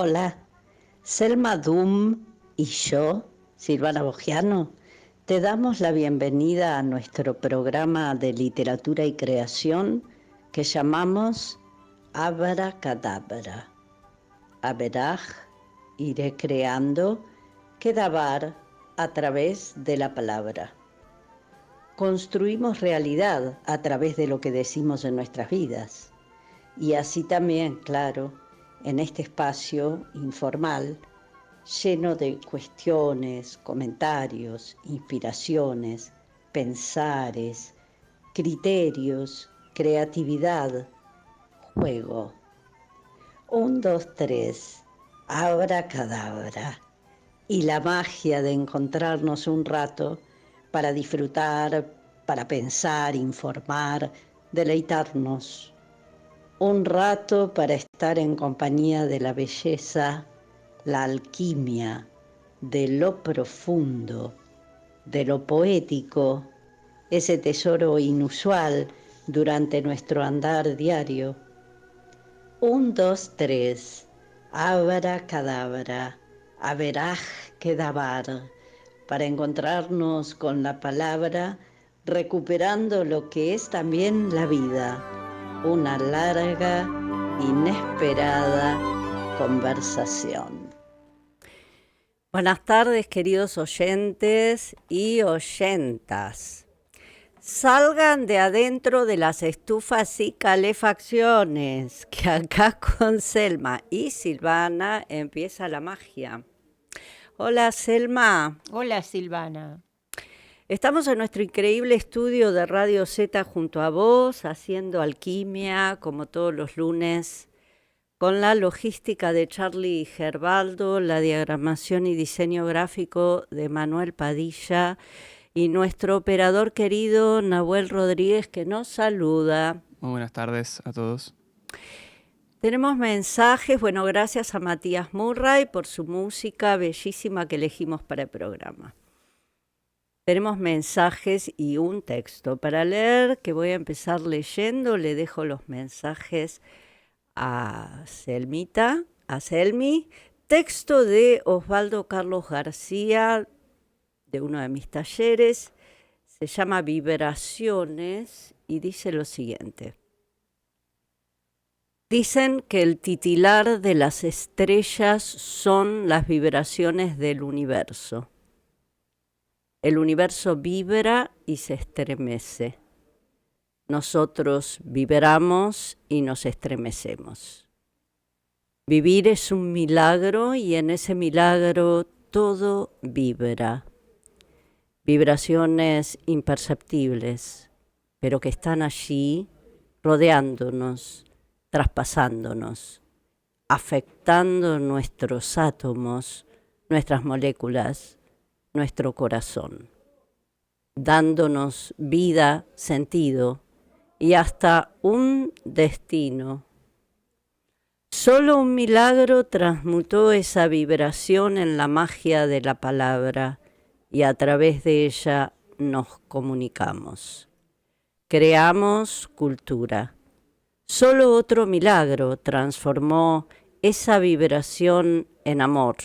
Hola, Selma Dum y yo, Silvana Boggiano, te damos la bienvenida a nuestro programa de literatura y creación que llamamos Abracadabra. Aberaj, iré creando, Kedabar a través de la palabra. Construimos realidad a través de lo que decimos en nuestras vidas. Y así también, claro, en este espacio informal, lleno de cuestiones, comentarios, inspiraciones, pensares, criterios, creatividad, juego. 1, 2, 3, abracadabra. Y la magia de encontrarnos un rato para disfrutar, para pensar, informar, deleitarnos. Un rato para estar en compañía de la belleza, la alquimia, de lo profundo, de lo poético, ese tesoro inusual durante nuestro andar diario. 1, 2, 3, abracadabra, aberaj kedabar, para encontrarnos con la palabra, recuperando lo que es también la vida, una larga, inesperada conversación. Buenas tardes, queridos oyentes y oyentas. Salgan de adentro de las estufas y calefacciones, que acá con Selma y Silvana empieza la magia. Hola, Selma. Hola, Silvana. Estamos en nuestro increíble estudio de Radio Z junto a vos, haciendo alquimia, como todos los lunes, con la logística de Charlie Gerbaldo, la diagramación y diseño gráfico de Manuel Padilla y nuestro operador querido Nahuel Rodríguez, que nos saluda. Muy buenas tardes a todos. Tenemos mensajes, bueno, gracias a Matías Murray por su música bellísima que elegimos para el programa. Tenemos mensajes y un texto para leer que voy a empezar leyendo. Le dejo los mensajes a Selmita, a Selmi. Texto de Osvaldo Carlos García, de uno de mis talleres. Se llama Vibraciones y dice lo siguiente. Dicen que el titilar de las estrellas son las vibraciones del universo. El universo vibra y se estremece. Nosotros vibramos y nos estremecemos. Vivir es un milagro y en ese milagro todo vibra. Vibraciones imperceptibles, pero que están allí rodeándonos, traspasándonos, afectando nuestros átomos, nuestras moléculas, nuestro corazón, dándonos vida, sentido y hasta un destino. Solo un milagro transmutó esa vibración en la magia de la palabra y a través de ella nos comunicamos. Creamos cultura. Solo otro milagro transformó esa vibración en amor.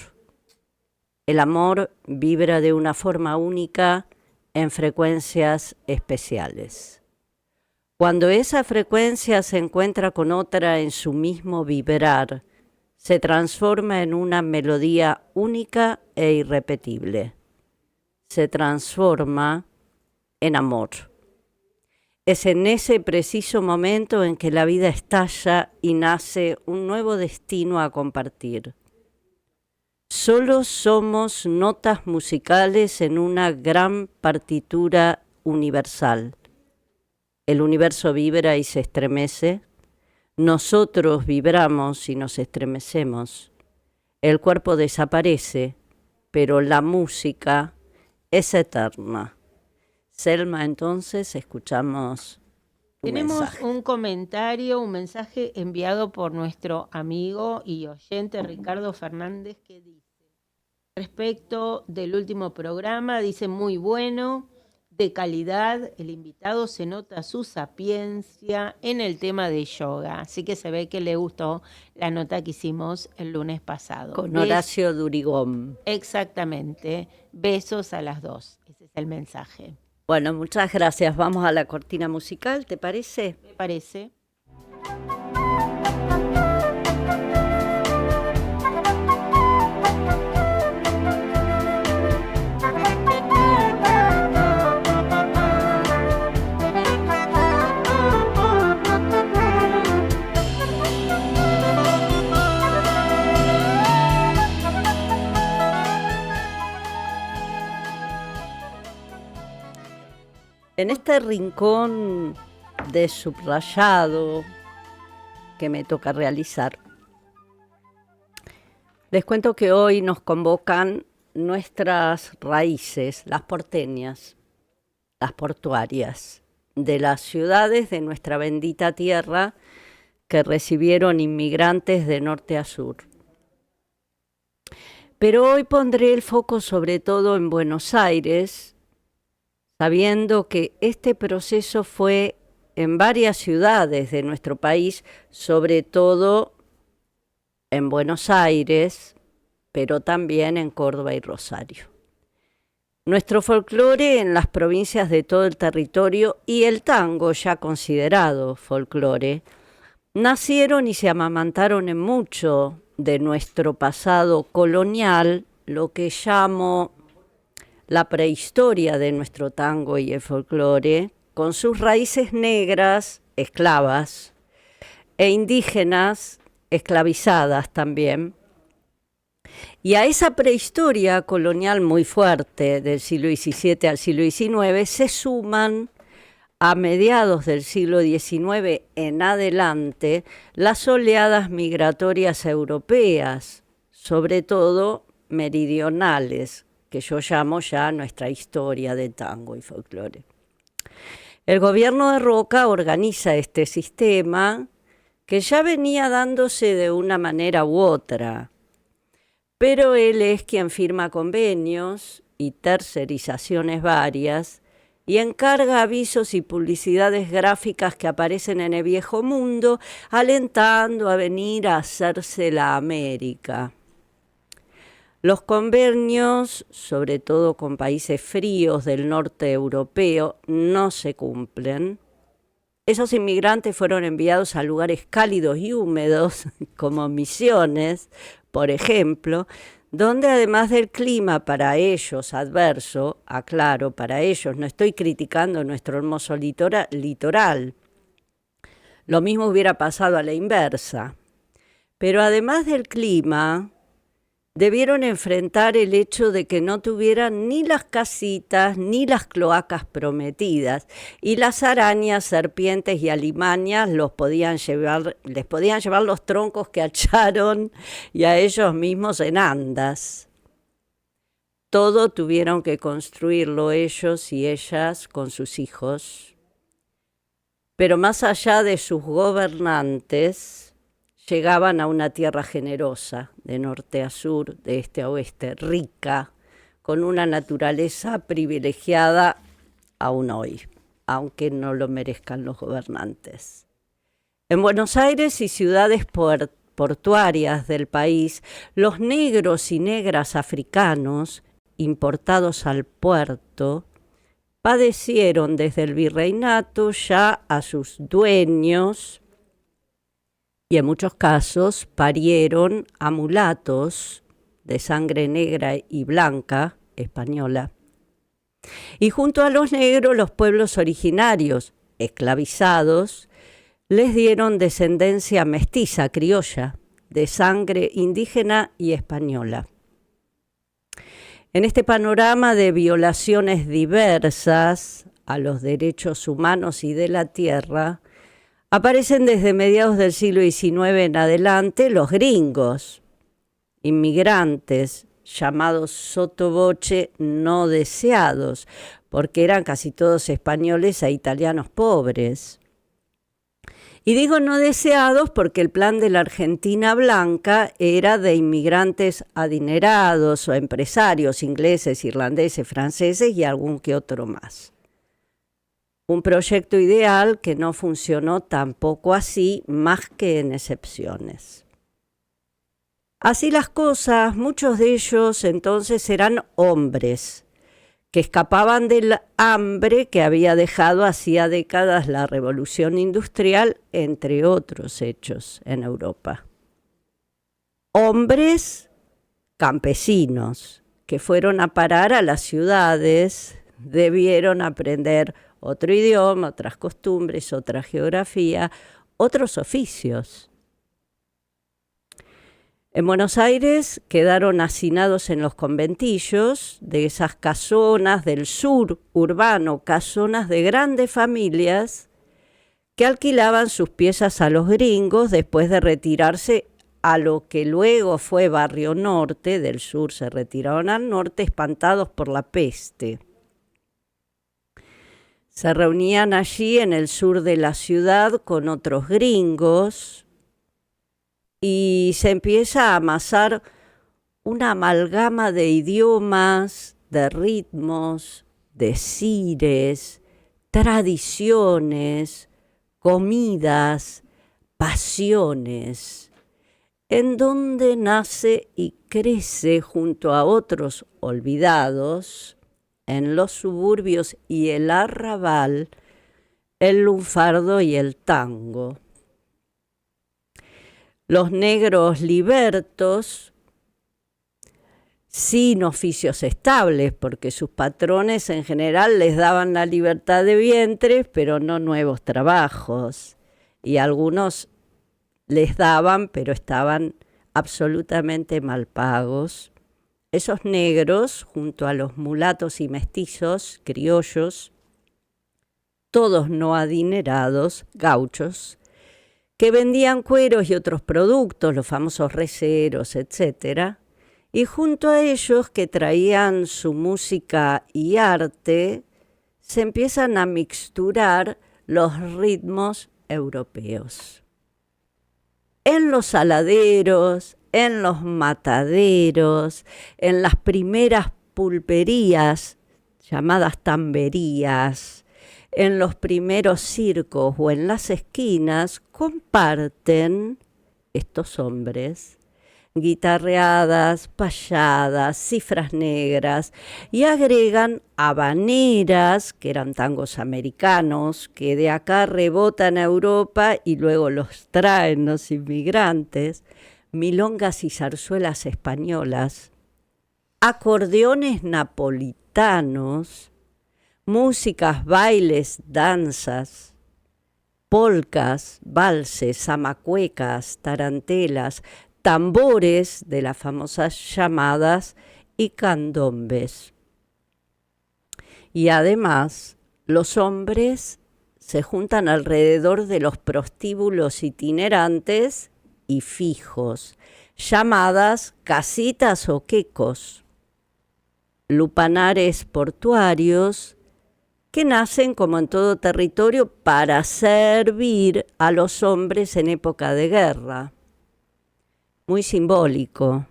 El amor vibra de una forma única en frecuencias especiales. Cuando esa frecuencia se encuentra con otra en su mismo vibrar, se transforma en una melodía única e irrepetible. Se transforma en amor. Es en ese preciso momento en que la vida estalla y nace un nuevo destino a compartir. Solo somos notas musicales en una gran partitura universal. El universo vibra y se estremece. Nosotros vibramos y nos estremecemos. El cuerpo desaparece, pero la música es eterna. Selma, entonces, escuchamos tu Tenemos mensaje. un mensaje enviado por nuestro amigo y oyente Ricardo Fernández que dice, respecto del último programa, dice muy bueno, de calidad. El invitado, se nota su sapiencia en el tema de yoga. Así que se ve que le gustó la nota que hicimos el lunes pasado. Con Horacio Durigón. Exactamente. Besos a las dos. Ese es el mensaje. Bueno, muchas gracias. Vamos a la cortina musical, ¿te parece? Me parece. En este rincón de subrayado que me toca realizar, les cuento que hoy nos convocan nuestras raíces, las porteñas, las portuarias, de las ciudades de nuestra bendita tierra que recibieron inmigrantes de norte a sur. Pero hoy pondré el foco sobre todo en Buenos Aires, sabiendo que este proceso fue en varias ciudades de nuestro país, sobre todo en Buenos Aires, pero también en Córdoba y Rosario. Nuestro folclore en las provincias de todo el territorio y el tango, ya considerado folclore, nacieron y se amamantaron en mucho de nuestro pasado colonial, lo que llamo la prehistoria de nuestro tango y el folclore, con sus raíces negras, esclavas, e indígenas, esclavizadas también. Y a esa prehistoria colonial muy fuerte del siglo XVII al siglo XIX se suman a mediados del siglo XIX en adelante las oleadas migratorias europeas, sobre todo meridionales, que yo llamo ya nuestra historia de tango y folclore. El gobierno de Roca organiza este sistema que ya venía dándose de una manera u otra, pero él es quien firma convenios y tercerizaciones varias y encarga avisos y publicidades gráficas que aparecen en el viejo mundo, alentando a venir a hacerse la América. Los convenios, sobre todo con países fríos del norte europeo, no se cumplen. Esos inmigrantes fueron enviados a lugares cálidos y húmedos, como Misiones, por ejemplo, donde además del clima para ellos adverso, aclaro, para ellos, no estoy criticando nuestro hermoso litoral, lo mismo hubiera pasado a la inversa, pero además del clima, debieron enfrentar el hecho de que no tuvieran ni las casitas ni las cloacas prometidas, y las arañas, serpientes y alimañas les podían llevar los troncos que hallaron y a ellos mismos en andas. Todo tuvieron que construirlo ellos y ellas con sus hijos. Pero más allá de sus gobernantes, llegaban a una tierra generosa, de norte a sur, de este a oeste, rica, con una naturaleza privilegiada aún hoy, aunque no lo merezcan los gobernantes. En Buenos Aires y ciudades portuarias del país, los negros y negras africanos, importados al puerto, padecieron desde el virreinato ya a sus dueños, y en muchos casos parieron a mulatos de sangre negra y blanca, española. Y junto a los negros, los pueblos originarios, esclavizados, les dieron descendencia mestiza, criolla, de sangre indígena y española. En este panorama de violaciones diversas a los derechos humanos y de la tierra, aparecen desde mediados del siglo XIX en adelante los gringos, inmigrantes llamados sottovoce no deseados, porque eran casi todos españoles e italianos pobres. Y digo no deseados porque el plan de la Argentina blanca era de inmigrantes adinerados o empresarios ingleses, irlandeses, franceses y algún que otro más. Un proyecto ideal que no funcionó tampoco así, más que en excepciones. Así las cosas, muchos de ellos entonces eran hombres que escapaban del hambre que había dejado hacía décadas la revolución industrial, entre otros hechos en Europa. Hombres campesinos que fueron a parar a las ciudades, debieron aprender otro idioma, otras costumbres, otra geografía, otros oficios. En Buenos Aires quedaron hacinados en los conventillos de esas casonas del sur urbano, casonas de grandes familias que alquilaban sus piezas a los gringos después de retirarse a lo que luego fue Barrio Norte. Del sur se retiraron al norte, espantados por la peste. Se reunían allí en el sur de la ciudad con otros gringos y se empieza a amasar una amalgama de idiomas, de ritmos, decires, tradiciones, comidas, pasiones, en donde nace y crece junto a otros olvidados, en los suburbios y el arrabal, el lunfardo y el tango. Los negros libertos, sin oficios estables, porque sus patrones en general les daban la libertad de vientres, pero no nuevos trabajos. Y algunos les daban, pero estaban absolutamente mal pagos. Esos negros, junto a los mulatos y mestizos, criollos, todos no adinerados, gauchos, que vendían cueros y otros productos, los famosos receros, etc. Y junto a ellos, que traían su música y arte, se empiezan a mixturar los ritmos europeos. En los saladeros, en los mataderos, en las primeras pulperías, llamadas tamberías, en los primeros circos o en las esquinas, comparten estos hombres guitarreadas, payadas, cifras negras, y agregan habaneras, que eran tangos americanos, que de acá rebotan a Europa y luego los traen los inmigrantes, milongas y zarzuelas españolas, acordeones napolitanos, músicas, bailes, danzas, polcas, valses, zamacuecas, tarantelas, tambores de las famosas llamadas y candombes. Y además, los hombres se juntan alrededor de los prostíbulos itinerantes y fijos, llamadas casitas o quecos, lupanares portuarios, que nacen como en todo territorio para servir a los hombres en época de guerra. Muy simbólico,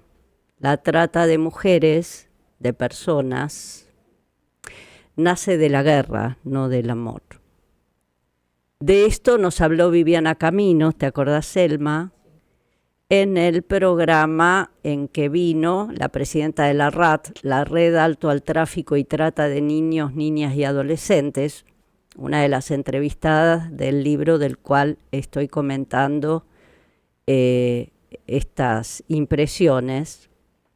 la trata de mujeres, de personas, nace de la guerra, no del amor. De esto nos habló Viviana Caminos, ¿te acordás, Selma? En el programa en que vino la presidenta de la RAT, la Red Alto al Tráfico y Trata de Niños, Niñas y Adolescentes, una de las entrevistadas del libro del cual estoy comentando estas impresiones,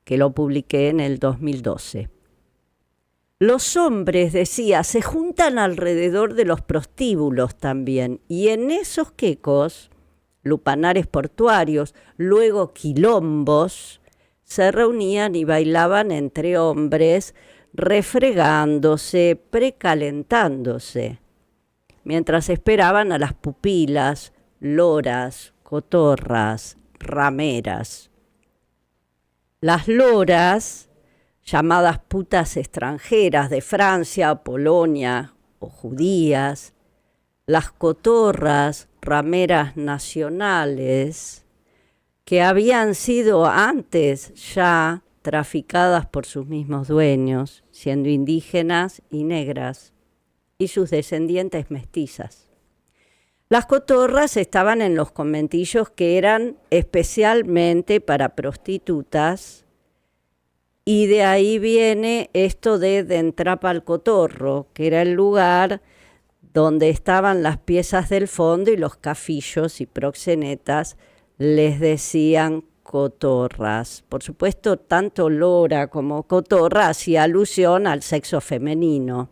que lo publiqué en el 2012. Los hombres, decía, se juntan alrededor de los prostíbulos también, y en esos quecos, lupanares portuarios, luego quilombos, se reunían y bailaban entre hombres, refregándose, precalentándose, mientras esperaban a las pupilas, loras, cotorras, rameras. Las loras, llamadas putas extranjeras de Francia, Polonia o judías, las cotorras, rameras nacionales, que habían sido antes ya traficadas por sus mismos dueños, siendo indígenas y negras. y sus descendientes mestizas. Las cotorras estaban en los conventillos que eran especialmente para prostitutas, y de ahí viene esto de entrar al cotorro, que era el lugar donde estaban las piezas del fondo y los cafillos y proxenetas les decían cotorras. Por supuesto, tanto lora como cotorra hacía alusión al sexo femenino.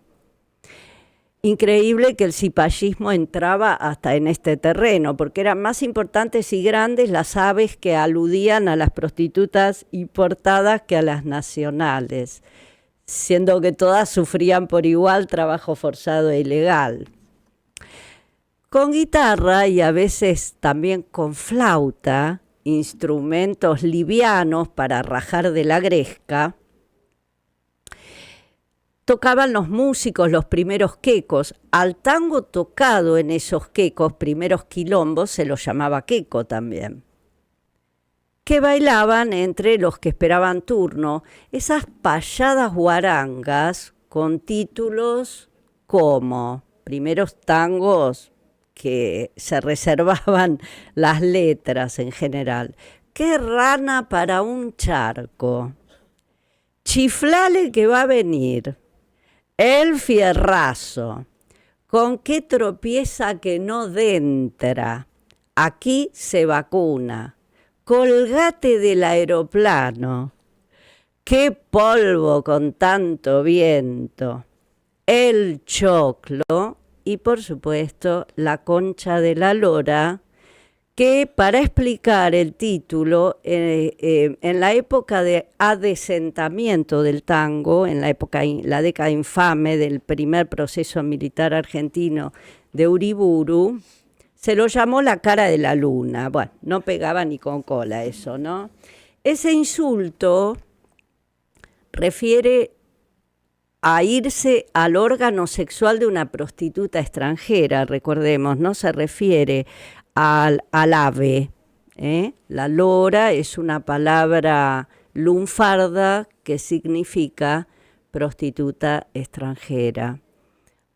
Increíble que el cipallismo entraba hasta en este terreno, porque eran más importantes y grandes las aves que aludían a las prostitutas importadas que a las nacionales, siendo que todas sufrían por igual trabajo forzado e ilegal. Con guitarra y a veces también con flauta, instrumentos livianos para rajar de la gresca, tocaban los músicos los primeros quecos. Al tango tocado en esos quecos, primeros quilombos, se los llamaba queco también, que bailaban entre los que esperaban turno, esas payadas guarangas con títulos como primeros tangos que se reservaban las letras en general. ¡Qué rana para un charco! Chiflale que va a venir. El fierrazo, con qué tropieza que no dentra, aquí se vacuna, colgate del aeroplano, qué polvo con tanto viento, el choclo y por supuesto la concha de la lora, que para explicar el título, en la época de adesentamiento del tango, en la década infame del primer proceso militar argentino de Uriburu, se lo llamó la cara de la luna. Bueno, no pegaba ni con cola eso, ¿no? Ese insulto refiere a irse al órgano sexual de una prostituta extranjera, recordemos, no se refiere al ave. La lora es una palabra lunfarda que significa prostituta extranjera.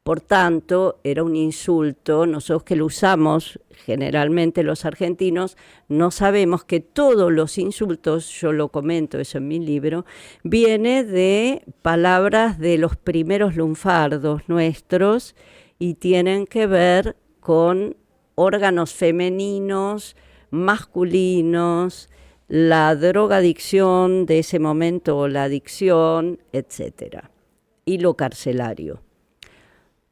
Por tanto, era un insulto. Nosotros que lo usamos generalmente los argentinos, no sabemos que todos los insultos, yo lo comento eso en mi libro, viene de palabras de los primeros lunfardos nuestros y tienen que ver con órganos femeninos, masculinos, la drogadicción de ese momento o la adicción, etc. Y lo carcelario.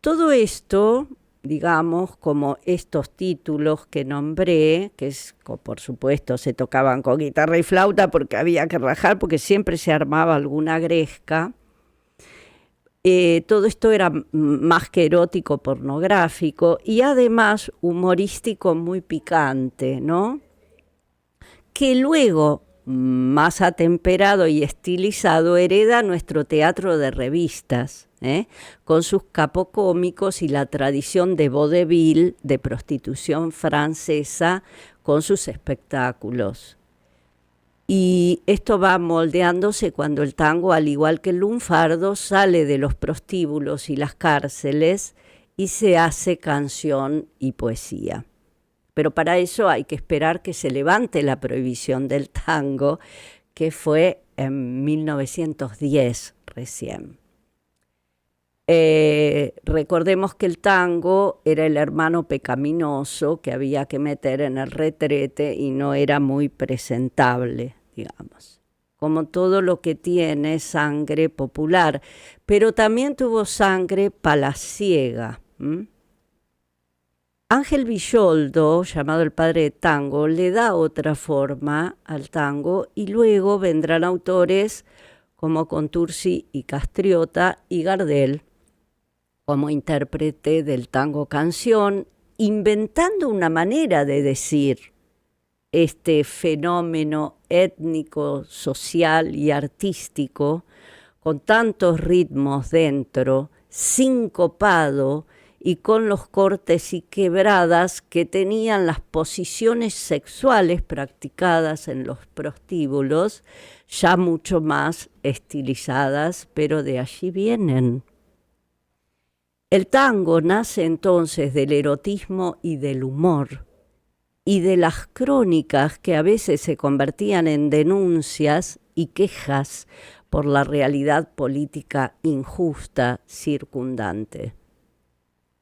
Todo esto, digamos, como estos títulos que nombré, que por supuesto se tocaban con guitarra y flauta porque había que rajar, porque siempre se armaba alguna gresca. Todo esto era más que erótico, pornográfico y además humorístico muy picante, ¿no? Que luego, más atemperado y estilizado, hereda nuestro teatro de revistas, con sus capocómicos y la tradición de vodevil, de prostitución francesa, con sus espectáculos. Y esto va moldeándose cuando el tango, al igual que el lunfardo, sale de los prostíbulos y las cárceles y se hace canción y poesía. Pero para eso hay que esperar que se levante la prohibición del tango, que fue en 1910 recién. Recordemos que el tango era el hermano pecaminoso que había que meter en el retrete y no era muy presentable, digamos, como todo lo que tiene sangre popular, pero también tuvo sangre palaciega. Ángel Villoldo, llamado el padre de tango, le da otra forma al tango y luego vendrán autores como Contursi y Castriota y Gardel como intérprete del tango canción, inventando una manera de decir este fenómeno étnico, social y artístico, con tantos ritmos dentro, sincopado y con los cortes y quebradas que tenían las posiciones sexuales practicadas en los prostíbulos, ya mucho más estilizadas, pero de allí vienen. El tango nace entonces del erotismo y del humor, y de las crónicas que a veces se convertían en denuncias y quejas por la realidad política injusta circundante.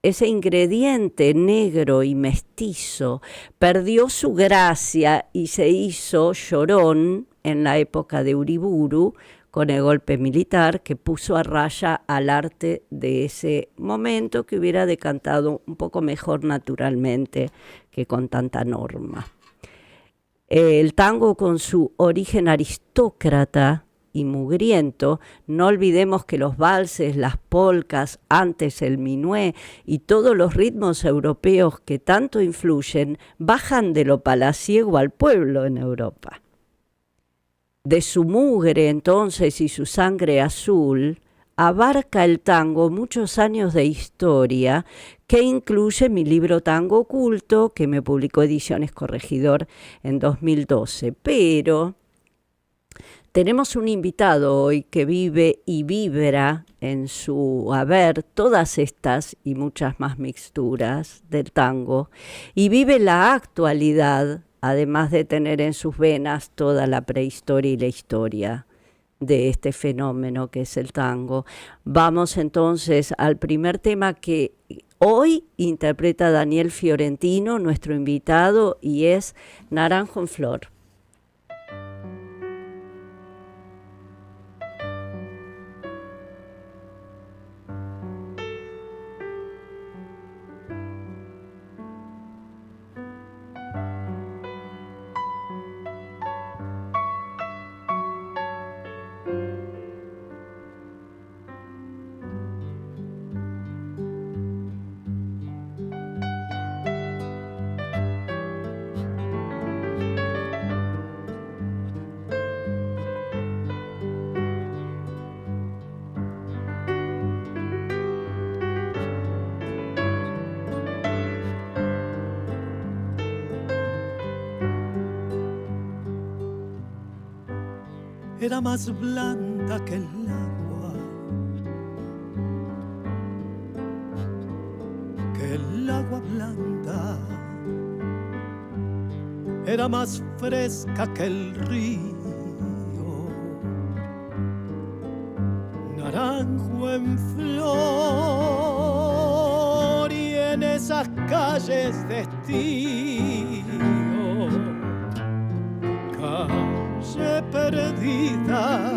Ese ingrediente negro y mestizo perdió su gracia y se hizo llorón en la época de Uriburu, con el golpe militar que puso a raya al arte de ese momento, que hubiera decantado un poco mejor naturalmente que con tanta norma. El tango, con su origen aristócrata y mugriento, no olvidemos que los valses, las polcas, antes el minué y todos los ritmos europeos que tanto influyen, bajan de lo palaciego al pueblo en Europa. De su mugre entonces y su sangre azul, abarca el tango muchos años de historia, que incluye mi libro Tango Oculto, que me publicó Ediciones Corregidor en 2012. Pero tenemos un invitado hoy que vive y vibra en su haber todas estas y muchas más mixturas del tango, y vive la actualidad, además de tener en sus venas toda la prehistoria y la historia de este fenómeno que es el tango. Vamos entonces al primer tema que hoy interpreta Daniel Fiorentino, nuestro invitado, y es Naranjo en Flor. Era más blanda que el agua blanda, era más fresca que el río, naranjo en flor y en esas calles de estío, calle perdida,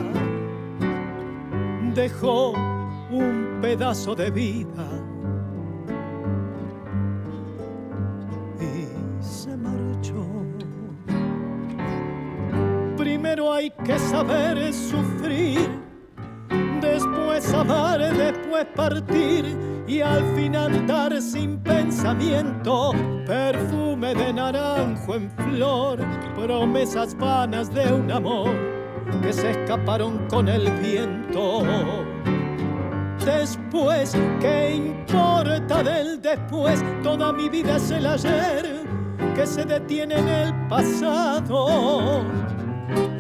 dejó un pedazo de vida y se marchó. Primero hay que saber sufrir, después amar, después partir y al final dar sin pensamiento, perfume de naranjo en flor, promesas vanas de un amor que se escaparon con el viento. Después, ¿qué importa del después? Toda mi vida es el ayer que se detiene en el pasado.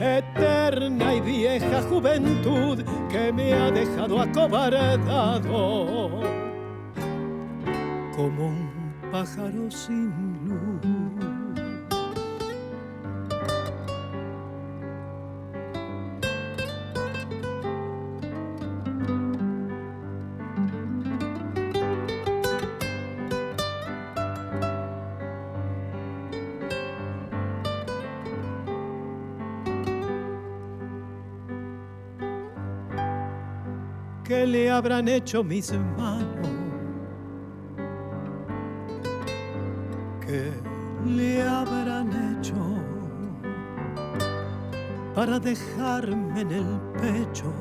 Eterna y vieja juventud que me ha dejado acobardado como un pájaro sin luz. ¿Qué le habrán hecho mis manos? ¿Qué le habrán hecho para dejarme en el pecho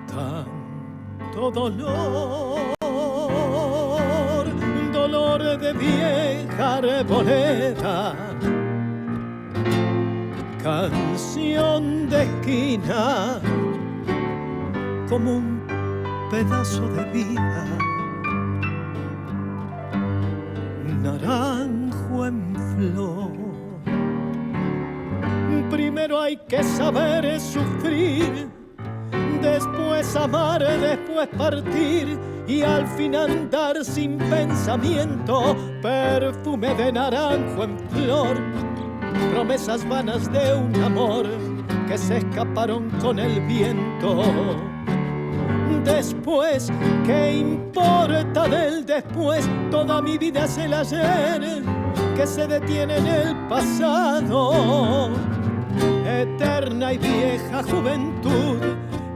tanto dolor? Dolor de vieja arboleda, canción de esquina, como un pedazo de vida, naranjo en flor. Primero hay que saber sufrir, Después amar, después partir y al fin andar sin pensamiento. Perfume de naranjo en flor, promesas vanas de un amor que se escaparon con el viento. Después, ¿qué importa del después? Toda mi vida es el ayer que se detiene en el pasado. Eterna y vieja juventud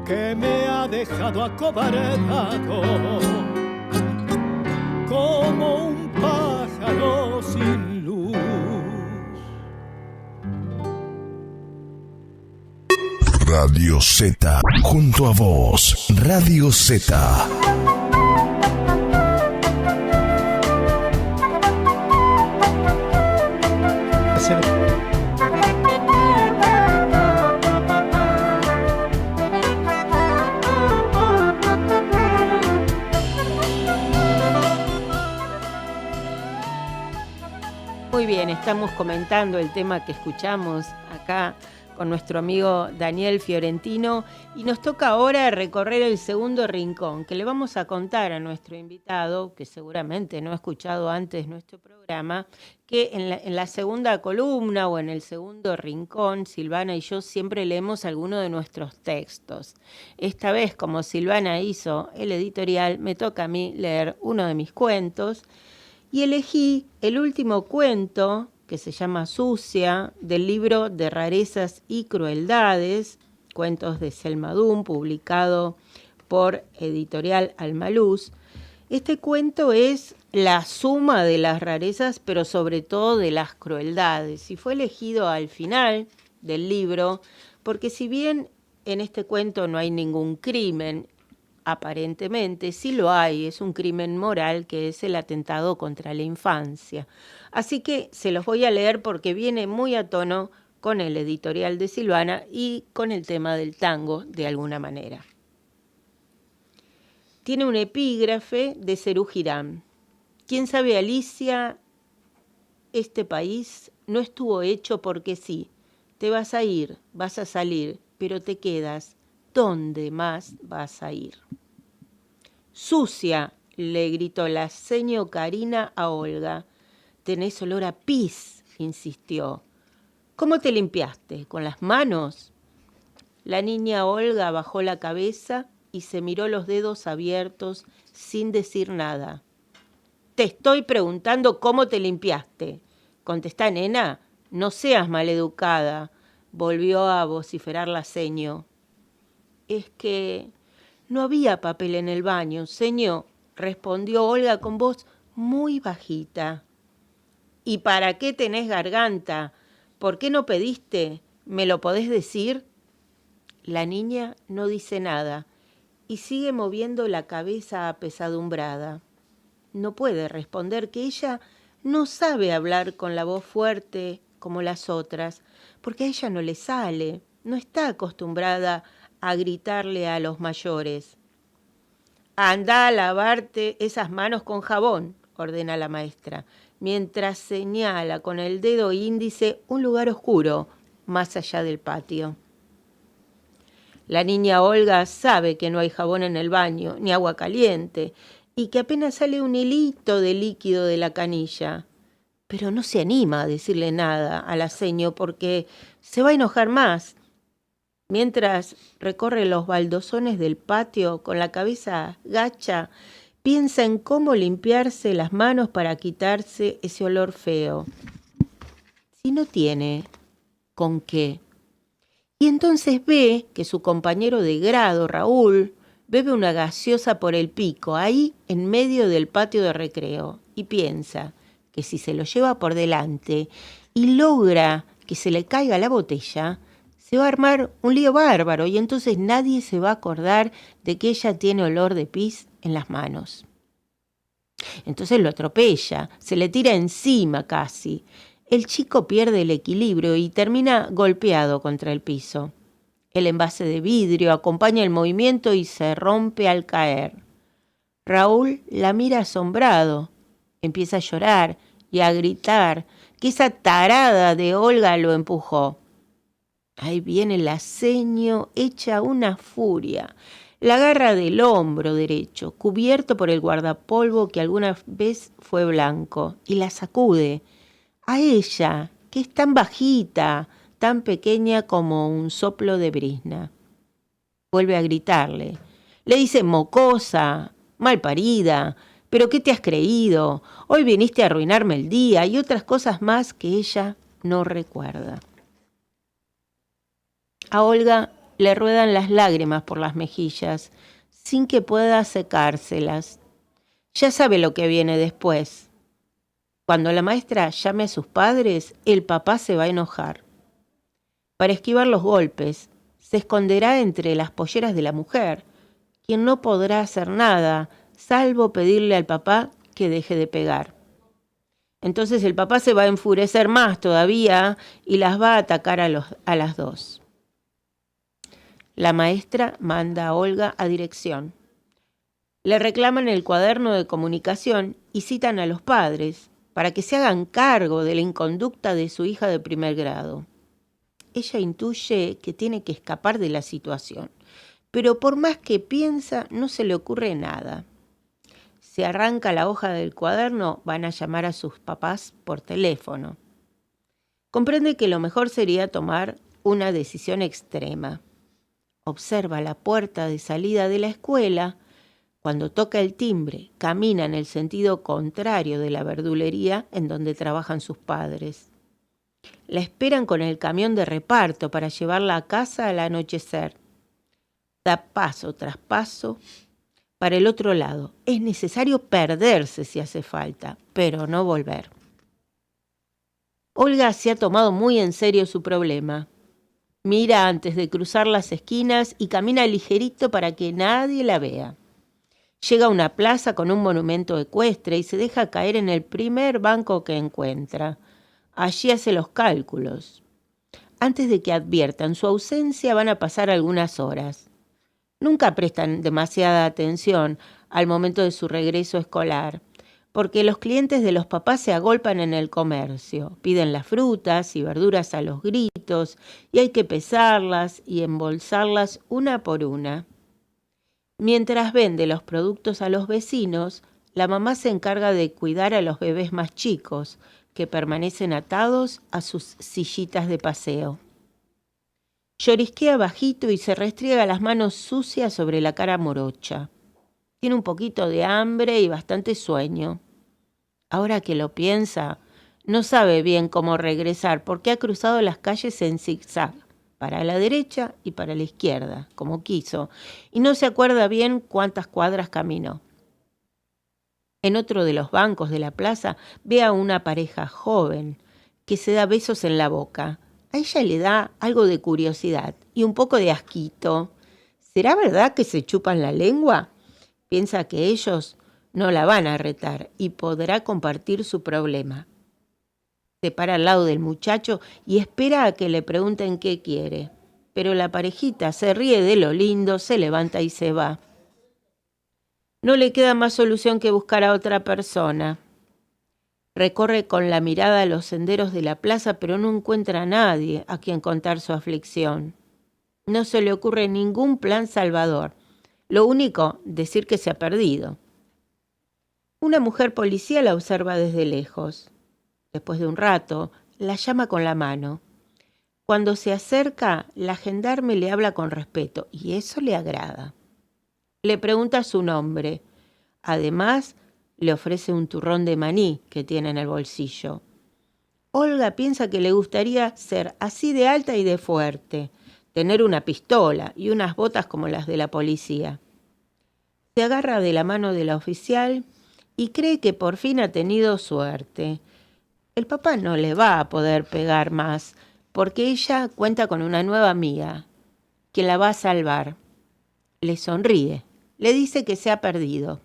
que me ha dejado acobardado como un pájaro sin luz. Radio Z, junto a vos, Radio Z. Muy bien, estamos comentando el tema que escuchamos acá con nuestro amigo Daniel Fiorentino y nos toca ahora recorrer el segundo rincón que le vamos a contar a nuestro invitado, que seguramente no ha escuchado antes nuestro programa, que en la segunda columna o en el segundo rincón, Silvana y yo siempre leemos alguno de nuestros textos. Esta vez, como Silvana hizo el editorial, me toca a mí leer uno de mis cuentos y elegí el último cuento, que se llama Sucia, del libro de Rarezas y Crueldades, cuentos de Selma Dunn, publicado por Editorial Almaluz. Este cuento es la suma de las rarezas, pero sobre todo de las crueldades, y fue elegido al final del libro, porque si bien en este cuento no hay ningún crimen, aparentemente sí lo hay, es un crimen moral que es el atentado contra la infancia. Así que se los voy a leer porque viene muy a tono con el editorial de Silvana y con el tema del tango de alguna manera. Tiene un epígrafe de Serú Girán. ¿Quién sabe, Alicia? Este país no estuvo hecho porque sí. Te vas a ir, vas a salir, pero te quedas. ¿Dónde más vas a ir? Sucia, le gritó la seño Karina a Olga. Tenés olor a pis, insistió. ¿Cómo te limpiaste? ¿Con las manos? La niña Olga bajó la cabeza y se miró los dedos abiertos sin decir nada. Te estoy preguntando cómo te limpiaste. Contestá, nena, no seas maleducada, volvió a vociferar la seño. Es que no había papel en el baño, señor, respondió Olga con voz muy bajita. ¿Y para qué tenés garganta? ¿Por qué no pediste? ¿Me lo podés decir? La niña no dice nada y sigue moviendo la cabeza apesadumbrada. No puede responder que ella no sabe hablar con la voz fuerte como las otras, porque a ella no le sale, no está acostumbrada a gritarle a los mayores. Anda a lavarte esas manos con jabón, ordena la maestra, mientras señala con el dedo índice un lugar oscuro más allá del patio. La niña Olga sabe que no hay jabón en el baño, ni agua caliente, y que apenas sale un hilito de líquido de la canilla. Pero no se anima a decirle nada a la seño porque se va a enojar más. Mientras recorre los baldosones del patio con la cabeza gacha, piensa en cómo limpiarse las manos para quitarse ese olor feo. Si no tiene, ¿con qué? Y entonces ve que su compañero de grado, Raúl, bebe una gaseosa por el pico, ahí en medio del patio de recreo, y piensa que si se lo lleva por delante y logra que se le caiga la botella, se va a armar un lío bárbaro y entonces nadie se va a acordar de que ella tiene olor de pis en las manos. Entonces lo atropella, se le tira encima casi. El chico pierde el equilibrio y termina golpeado contra el piso. El envase de vidrio acompaña el movimiento y se rompe al caer. Raúl la mira asombrado. Empieza a llorar y a gritar que esa tarada de Olga lo empujó. Ahí viene la seño hecha una furia. La agarra del hombro derecho, cubierto por el guardapolvo que alguna vez fue blanco, y la sacude. A ella, que es tan bajita, tan pequeña como un soplo de brizna. Vuelve a gritarle. Le dice mocosa, malparida, ¿pero qué te has creído? Hoy viniste a arruinarme el día, y otras cosas más que ella no recuerda. A Olga le ruedan las lágrimas por las mejillas, sin que pueda secárselas. Ya sabe lo que viene después. Cuando la maestra llame a sus padres, el papá se va a enojar. Para esquivar los golpes, se esconderá entre las polleras de la mujer, quien no podrá hacer nada, salvo pedirle al papá que deje de pegar. Entonces el papá se va a enfurecer más todavía y las va a atacar a las dos. La maestra manda a Olga a dirección. Le reclaman el cuaderno de comunicación y citan a los padres para que se hagan cargo de la inconducta de su hija de primer grado. Ella intuye que tiene que escapar de la situación, pero por más que piensa, no se le ocurre nada. Se arranca la hoja del cuaderno, van a llamar a sus papás por teléfono. Comprende que lo mejor sería tomar una decisión extrema. Observa la puerta de salida de la escuela. Cuando toca el timbre, camina en el sentido contrario de la verdulería en donde trabajan sus padres. La esperan con el camión de reparto para llevarla a casa al anochecer. Da paso tras paso para el otro lado. Es necesario perderse si hace falta, pero no volver. Olga se ha tomado muy en serio su problema. Mira antes de cruzar las esquinas y camina ligerito para que nadie la vea. Llega a una plaza con un monumento ecuestre y se deja caer en el primer banco que encuentra. Allí hace los cálculos. Antes de que adviertan su ausencia van a pasar algunas horas. Nunca prestan demasiada atención al momento de su regreso escolar, porque los clientes de los papás se agolpan en el comercio, piden las frutas y verduras a los gritos y hay que pesarlas y embolsarlas una por una. Mientras vende los productos a los vecinos, la mamá se encarga de cuidar a los bebés más chicos, que permanecen atados a sus sillitas de paseo. Llorisquea bajito y se restriega las manos sucias sobre la cara morocha. Tiene un poquito de hambre y bastante sueño. Ahora que lo piensa, no sabe bien cómo regresar porque ha cruzado las calles en zigzag, para la derecha y para la izquierda, como quiso, y no se acuerda bien cuántas cuadras caminó. En otro de los bancos de la plaza ve a una pareja joven que se da besos en la boca. A ella le da algo de curiosidad y un poco de asquito. ¿Será verdad que se chupan la lengua? Piensa que ellos no la van a retar y podrá compartir su problema. Se para al lado del muchacho y espera a que le pregunten qué quiere. Pero la parejita se ríe de lo lindo, se levanta y se va. No le queda más solución que buscar a otra persona. Recorre con la mirada los senderos de la plaza, pero no encuentra a nadie a quien contar su aflicción. No se le ocurre ningún plan salvador. Lo único, decir que se ha perdido. Una mujer policía la observa desde lejos. Después de un rato, la llama con la mano. Cuando se acerca, la gendarme le habla con respeto, y eso le agrada. Le pregunta su nombre. Además, le ofrece un turrón de maní que tiene en el bolsillo. Olga piensa que le gustaría ser así de alta y de fuerte, tener una pistola y unas botas como las de la policía. Se agarra de la mano de la oficial y cree que por fin ha tenido suerte. El papá no le va a poder pegar más, porque ella cuenta con una nueva amiga, que la va a salvar. Le sonríe, le dice que se ha perdido.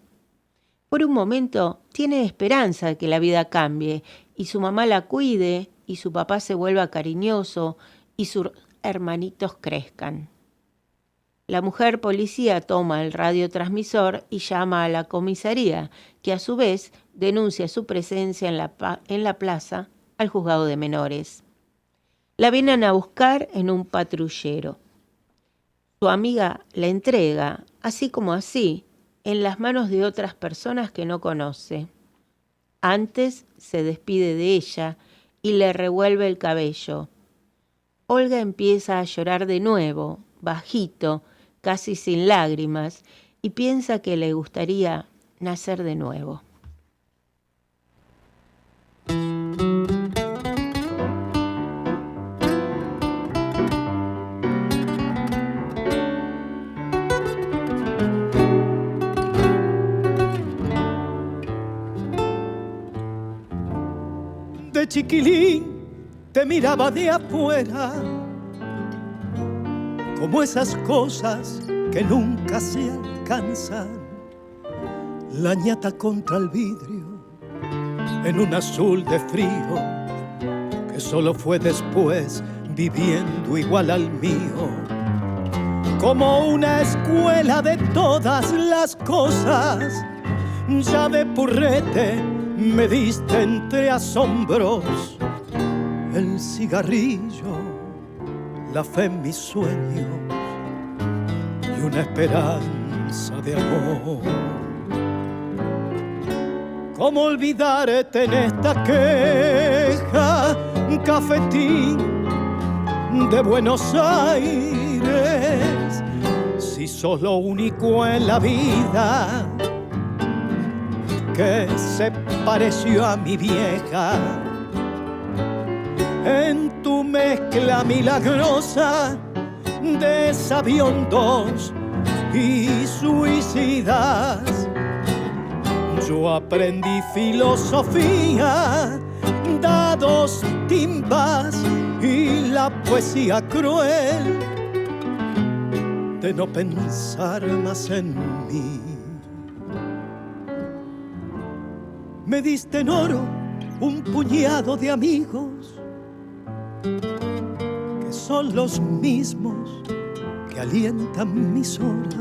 Por un momento tiene esperanza de que la vida cambie y su mamá la cuide y su papá se vuelva cariñoso y sus hermanitos crezcan. La mujer policía toma el radiotransmisor y llama a la comisaría, que a su vez denuncia su presencia en la plaza al juzgado de menores. La vienen a buscar en un patrullero. Su amiga la entrega, así como así, en las manos de otras personas que no conoce. Antes se despide de ella y le revuelve el cabello. Olga empieza a llorar de nuevo, bajito, casi sin lágrimas, y piensa que le gustaría nacer de nuevo. De chiquilín te miraba de afuera, como esas cosas que nunca se alcanzan. La ñata contra el vidrio, en un azul de frío, que solo fue después viviendo igual al mío. Como una escuela de todas las cosas, ya de purrete me diste entre asombros el cigarrillo, la fe en mis sueños y una esperanza de amor. ¿Cómo olvidarte en esta queja, un cafetín de Buenos Aires, si sos lo único en la vida que se pareció a mi vieja? En tu mezcla milagrosa de sabiondos y suicidas, yo aprendí filosofía, dados, timbas y la poesía cruel de no pensar más en mí. Me diste en oro un puñado de amigos que son los mismos que alientan mis horas.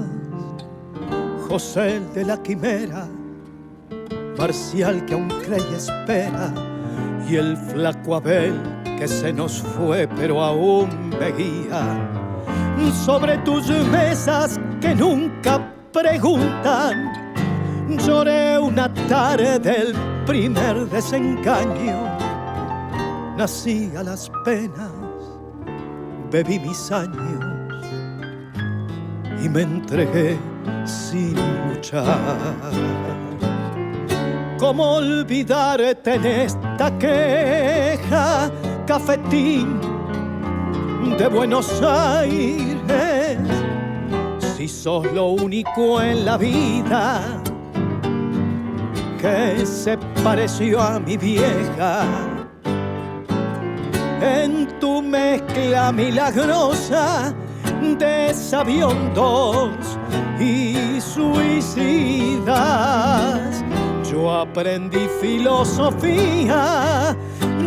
José el de la quimera, Marcial que aún cree y espera, y el flaco Abel que se nos fue pero aún veía. Sobre tus mesas que nunca preguntan, lloré una tarde del primer desengaño. Nací a las penas, bebí mis años y me entregué sin luchar. ¿Cómo olvidarte en esta queja, cafetín de Buenos Aires, si sos lo único en la vida que se pareció a mi vieja? En tu mezcla milagrosa de sabiondos y suicidas, yo aprendí filosofía,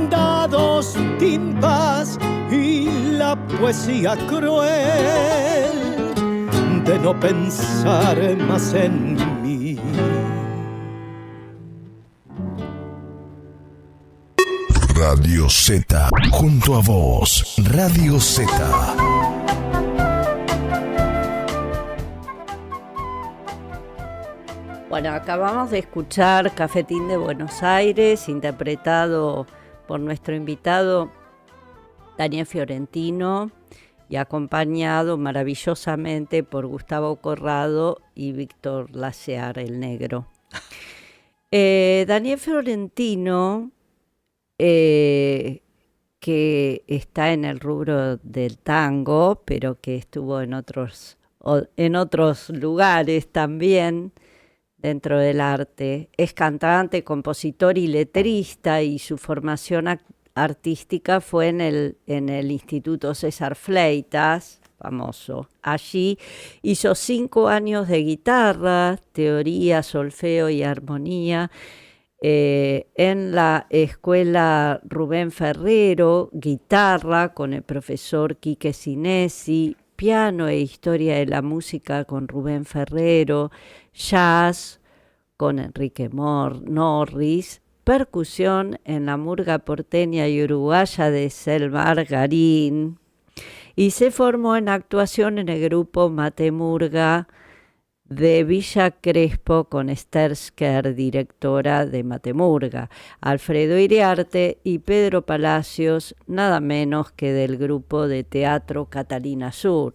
dados, timbas y la poesía cruel de no pensar más en mí. Radio Z, junto a vos, Radio Z. Bueno, acabamos de escuchar Cafetín de Buenos Aires, interpretado por nuestro invitado Daniel Fiorentino y acompañado maravillosamente por Gustavo Corrado y Víctor Lacear, el negro. Daniel Fiorentino, que está en el rubro del tango, pero que estuvo en otros lugares también dentro del arte. Es cantante, compositor y letrista, y su formación artística fue en el Instituto César Fleitas, famoso. Allí hizo 5 años de guitarra, teoría, solfeo y armonía. En la escuela Rubén Ferrero, guitarra con el profesor Quique Sinesi, piano e historia de la música con Rubén Ferrero, jazz con Enrique Norris, percusión en la murga porteña y uruguaya de Selmar Garín y se formó en actuación en el grupo Matemurga de Villa Crespo con Esther Sker, directora de Matemurga, Alfredo Iriarte y Pedro Palacios, nada menos que del grupo de teatro Catalina Sur.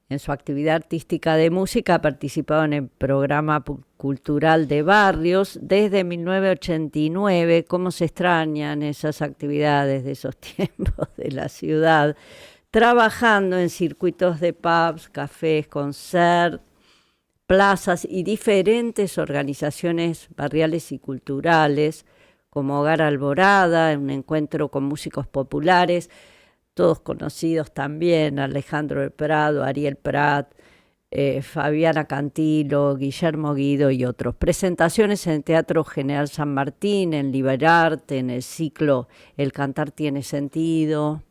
En su actividad artística de música ha participado en el programa cultural de barrios desde 1989. ¿Cómo se extrañan esas actividades de esos tiempos de la ciudad? Trabajando en circuitos de pubs, cafés, concerts, plazas y diferentes organizaciones barriales y culturales, como Hogar Alborada, un encuentro con músicos populares, todos conocidos también, Alejandro del Prado, Ariel Prat, Fabiana Cantilo, Guillermo Guido y otros. Presentaciones en Teatro General San Martín, en Liberarte, en el ciclo El Cantar Tiene Sentido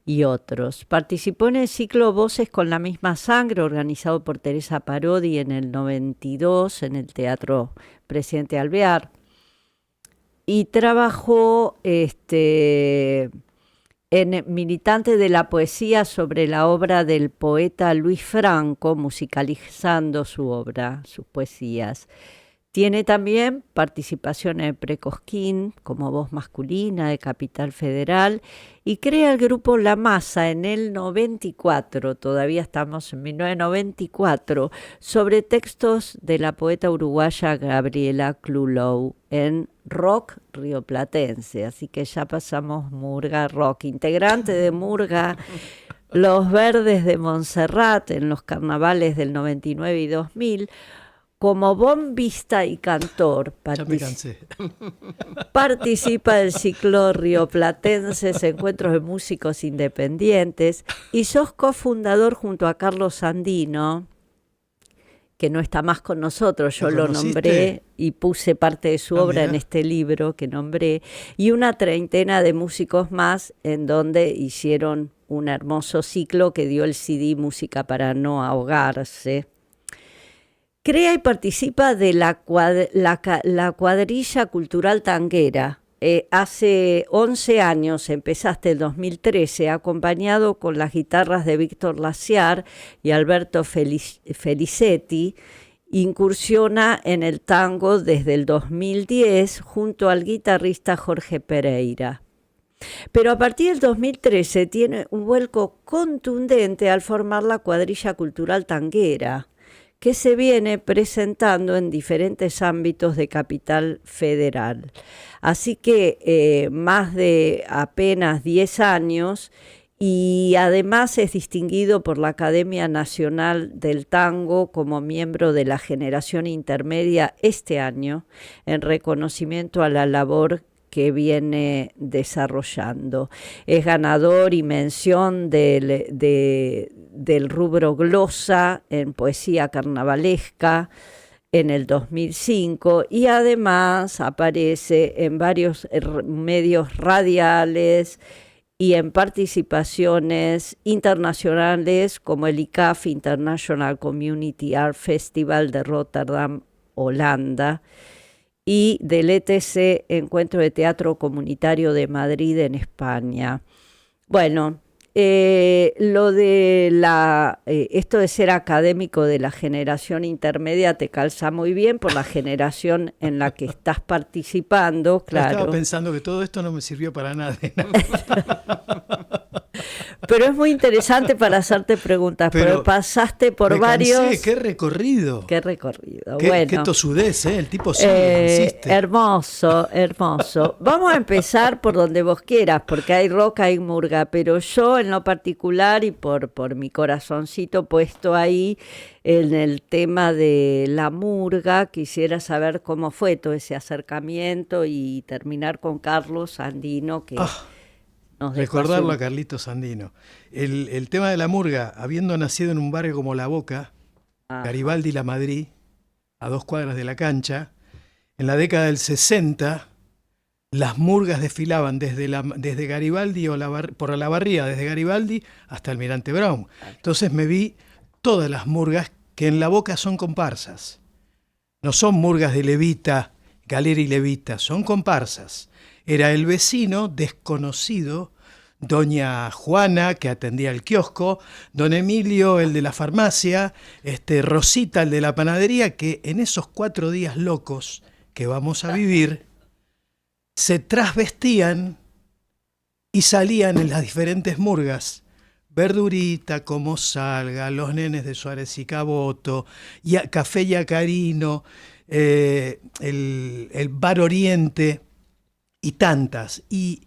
y otros. Participó en el ciclo Voces con la Misma Sangre, organizado por Teresa Parodi en el 92 en el Teatro Presidente Alvear. Y trabajó en Militante de la Poesía sobre la obra del poeta Luis Franco, musicalizando su obra, sus poesías. Tiene también participación en Precosquín como voz masculina de Capital Federal y crea el grupo La Masa en el 94, todavía estamos en 1994, sobre textos de la poeta uruguaya Gabriela Clulow en rock rioplatense. Así que ya pasamos Murga Rock, integrante de Murga Los Verdes de Montserrat en los carnavales del 99 y 2000, como bombista y cantor. Ya me cansé. Participa del ciclo rioplatenses, encuentros de músicos independientes, y sos cofundador junto a Carlos Sandino, que no está más con nosotros, yo lo nombré y puse parte de su obra en este libro que nombré, y una treintena de músicos más en donde hicieron un hermoso ciclo que dio el CD Música para no ahogarse. Crea y participa de la cuadrilla cultural tanguera. Hace 11 años, empezaste el 2013, acompañado con las guitarras de Víctor Laciar y Alberto Felicetti, incursiona en el tango desde el 2010 junto al guitarrista Jorge Pereira. Pero a partir del 2013 tiene un vuelco contundente al formar la cuadrilla cultural tanguera, que se viene presentando en diferentes ámbitos de Capital Federal. Así que más de apenas 10 años, y además es distinguido por la Academia Nacional del Tango como miembro de la generación intermedia este año, en reconocimiento a la labor que viene desarrollando. Es ganador y mención del rubro glosa en poesía carnavalesca en el 2005 y además aparece en varios medios radiales y en participaciones internacionales como el ICAF, International Community Art Festival de Rotterdam, Holanda, y del ETC, Encuentro de Teatro Comunitario de Madrid en España. Bueno, lo de esto de ser académico de la generación intermedia te calza muy bien por la generación en la que estás participando, claro. Estaba pensando que todo esto no me sirvió para nada. Pero es muy interesante para hacerte preguntas, pero pasaste por varios... ¡Qué recorrido! ¡Qué recorrido! Qué tosudez, ¿eh? El tipo insiste. Hermoso, hermoso. Vamos a empezar por donde vos quieras, porque hay rock, hay murga, pero yo en lo particular y por mi corazoncito puesto ahí en el tema de la murga, quisiera saber cómo fue todo ese acercamiento y terminar con Carlos Sandino, que... Recordarlo a Carlitos Sandino. El tema de la murga, habiendo nacido en un barrio como La Boca, Garibaldi y La Madrid, a 2 cuadras de la cancha, en la década del 60, las murgas desfilaban desde Garibaldi por Olavarría, desde Garibaldi hasta Almirante Brown. Entonces me vi todas las murgas que en La Boca son comparsas. No son murgas de levita galera y levita, son comparsas. Era el vecino desconocido, doña Juana, que atendía el kiosco, don Emilio, el de la farmacia, Rosita, el de la panadería, que en esos 4 días locos que vamos a vivir, se trasvestían y salían en las diferentes murgas. Verdurita, como salga, los nenes de Suárez y Caboto, Café Yacarino, el Bar Oriente y tantas. Y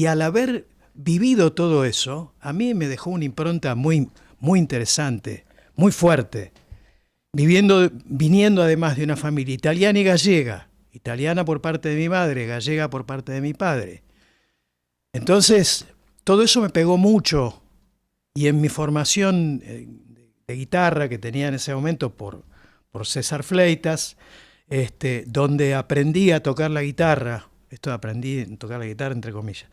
al haber vivido todo eso, a mí me dejó una impronta muy, muy interesante, muy fuerte. Viniendo además de una familia italiana y gallega, italiana por parte de mi madre, gallega por parte de mi padre. Entonces, todo eso me pegó mucho. Y en mi formación de guitarra que tenía en ese momento por César Fleitas, donde aprendí a tocar la guitarra, aprendí a tocar la guitarra entre comillas,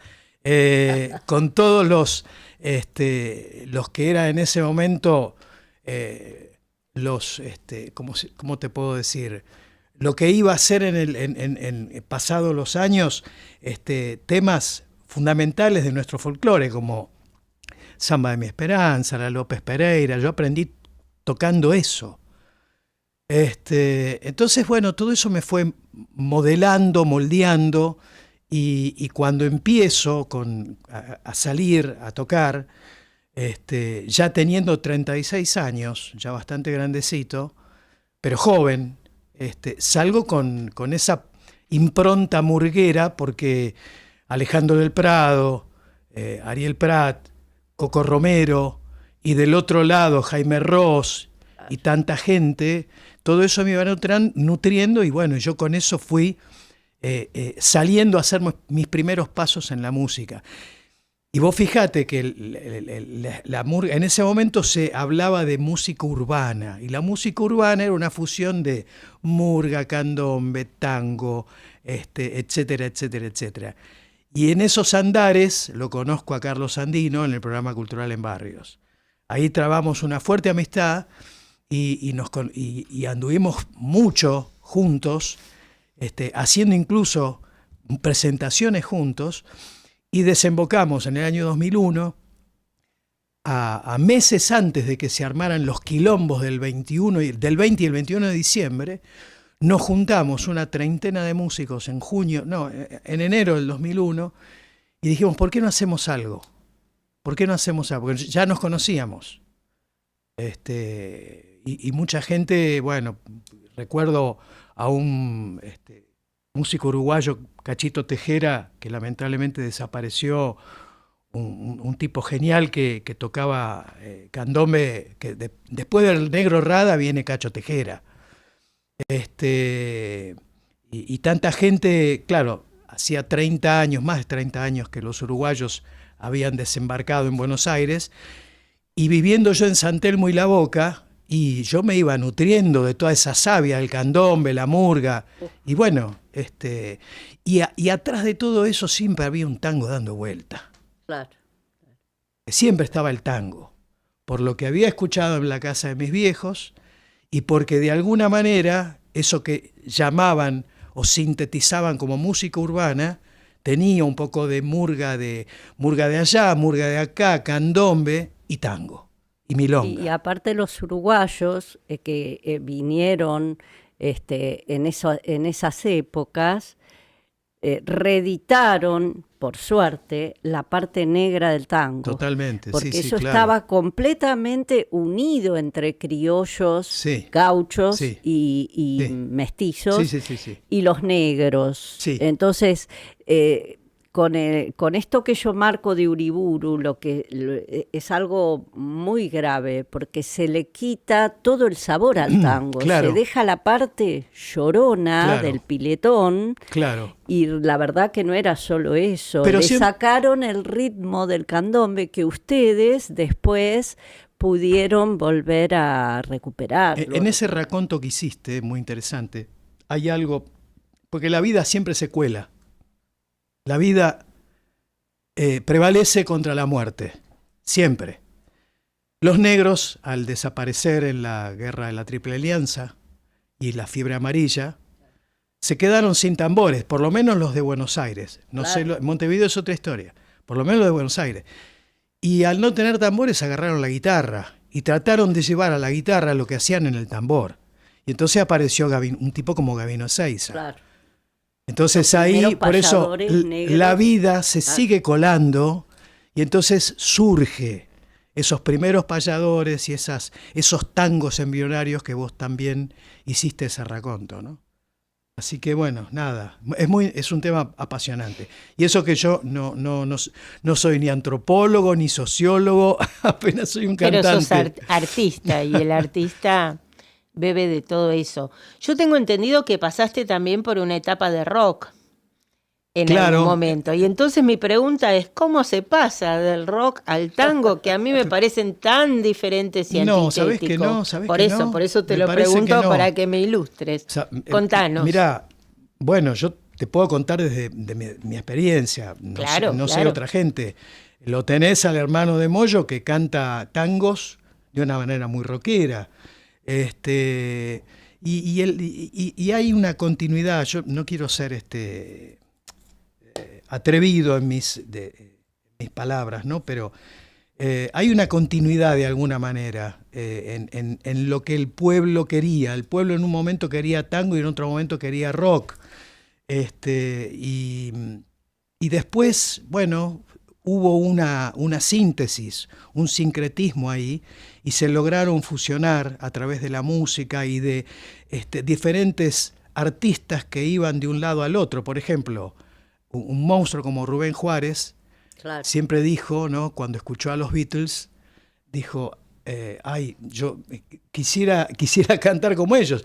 con todos los que eran en ese momento ¿cómo te puedo decir? Lo que iba a ser en pasados los años, temas fundamentales de nuestro folclore, como Samba de mi Esperanza, la López Pereira. Yo aprendí tocando eso. Entonces, bueno, todo eso me fue modelando, moldeando, y cuando empiezo a salir a tocar, ya teniendo 36 años, ya bastante grandecito, pero joven, salgo con esa impronta murguera, porque Alejandro del Prado, Ariel Prat, Coco Romero, y del otro lado Jaime Ross y tanta gente, todo eso me iba nutriendo, y bueno, yo con eso fui saliendo a hacer mis primeros pasos en la música. Y vos fijate que la murga, en ese momento se hablaba de música urbana, y la música urbana era una fusión de murga, candombe, tango, etcétera, etcétera, etcétera. Y en esos andares lo conozco a Carlos Sandino en el programa Cultural en Barrios. Ahí trabamos una fuerte amistad y anduvimos mucho juntos, haciendo incluso presentaciones juntos, y desembocamos en el año 2001, a meses antes de que se armaran los quilombos del 20 y el 21 de diciembre, nos juntamos una treintena de músicos en enero del 2001, y dijimos, ¿por qué no hacemos algo? ¿Por qué no hacemos algo? Porque ya nos conocíamos. Y mucha gente, bueno, recuerdo a un músico uruguayo, Cachito Tejera, que lamentablemente desapareció, un tipo genial que tocaba candombe, que después del Negro Rada viene Cacho Tejera. Y tanta gente, claro, hacía 30 años, más de 30 años que los uruguayos habían desembarcado en Buenos Aires, y viviendo yo en San Telmo y La Boca, y yo me iba nutriendo de toda esa savia, el candombe, la murga, y bueno, y atrás de todo eso siempre había un tango dando vuelta. Claro. Siempre estaba el tango, por lo que había escuchado en la casa de mis viejos, y porque de alguna manera eso que llamaban o sintetizaban como música urbana tenía un poco de murga de allá, murga de acá, candombe y tango y milonga. Y aparte los uruguayos que vinieron en esas épocas, reeditaron, por suerte, la parte negra del tango. Totalmente, porque sí, eso claro. estaba completamente unido entre criollos, Sí, gauchos sí, y sí. mestizos, Sí. y los negros. Sí. Entonces, con esto que yo marco de Uriburu, es algo muy grave, porque se le quita todo el sabor al tango. Claro. Se deja la parte llorona Claro. del piletón, Claro. y la verdad que no era solo eso. Pero Le siempre sacaron el ritmo del candombe que ustedes después pudieron volver a recuperar. En ese raconto que hiciste, muy interesante, hay algo, porque la vida siempre se cuela. La vida prevalece contra la muerte, siempre. Los negros, al desaparecer en la guerra de la Triple Alianza y la fiebre amarilla, se quedaron sin tambores, por lo menos los de Buenos Aires. No Claro. sé, Montevideo es otra historia, por lo menos los de Buenos Aires. Y al no tener tambores agarraron la guitarra y trataron de llevar a la guitarra lo que hacían en el tambor. Y entonces apareció un tipo como Gabino Ezeiza. Claro. Entonces Los ahí, primeros por eso, payadores negros. la vida se Claro. sigue colando y entonces surge esos primeros payadores y esos tangos embrionarios que vos también hiciste ese raconto, ¿no? Así que bueno, nada, es un tema apasionante. Y eso que yo no soy ni antropólogo ni sociólogo, apenas soy un Pero cantante. sos artista y el artista bebe de todo eso. Yo tengo entendido que pasaste también por una etapa de rock en Claro. algún momento. Y entonces mi pregunta es, ¿cómo se pasa del rock al tango, que a mí me parecen tan diferentes y No, antitéticos? ¿sabés que no? ¿Sabés por que eso, no? por eso te Me lo parece pregunto que no. para que me ilustres. O sea, Contanos. Mirá, bueno, yo te puedo contar desde mi experiencia, Claro, no sé claro. otra gente. Lo tenés al hermano de Moyo que canta tangos de una manera muy rockera. Y hay una continuidad. Yo no quiero ser atrevido en mis palabras, ¿no? Pero hay una continuidad de alguna manera en lo que el pueblo quería. El pueblo en un momento quería tango y en otro momento quería rock. Y después, bueno, hubo una síntesis, un sincretismo ahí, y se lograron fusionar a través de la música y de diferentes artistas que iban de un lado al otro. Por ejemplo, un monstruo como Rubén Juárez Claro. siempre dijo, ¿no? Cuando escuchó a los Beatles, dijo, yo quisiera cantar como ellos.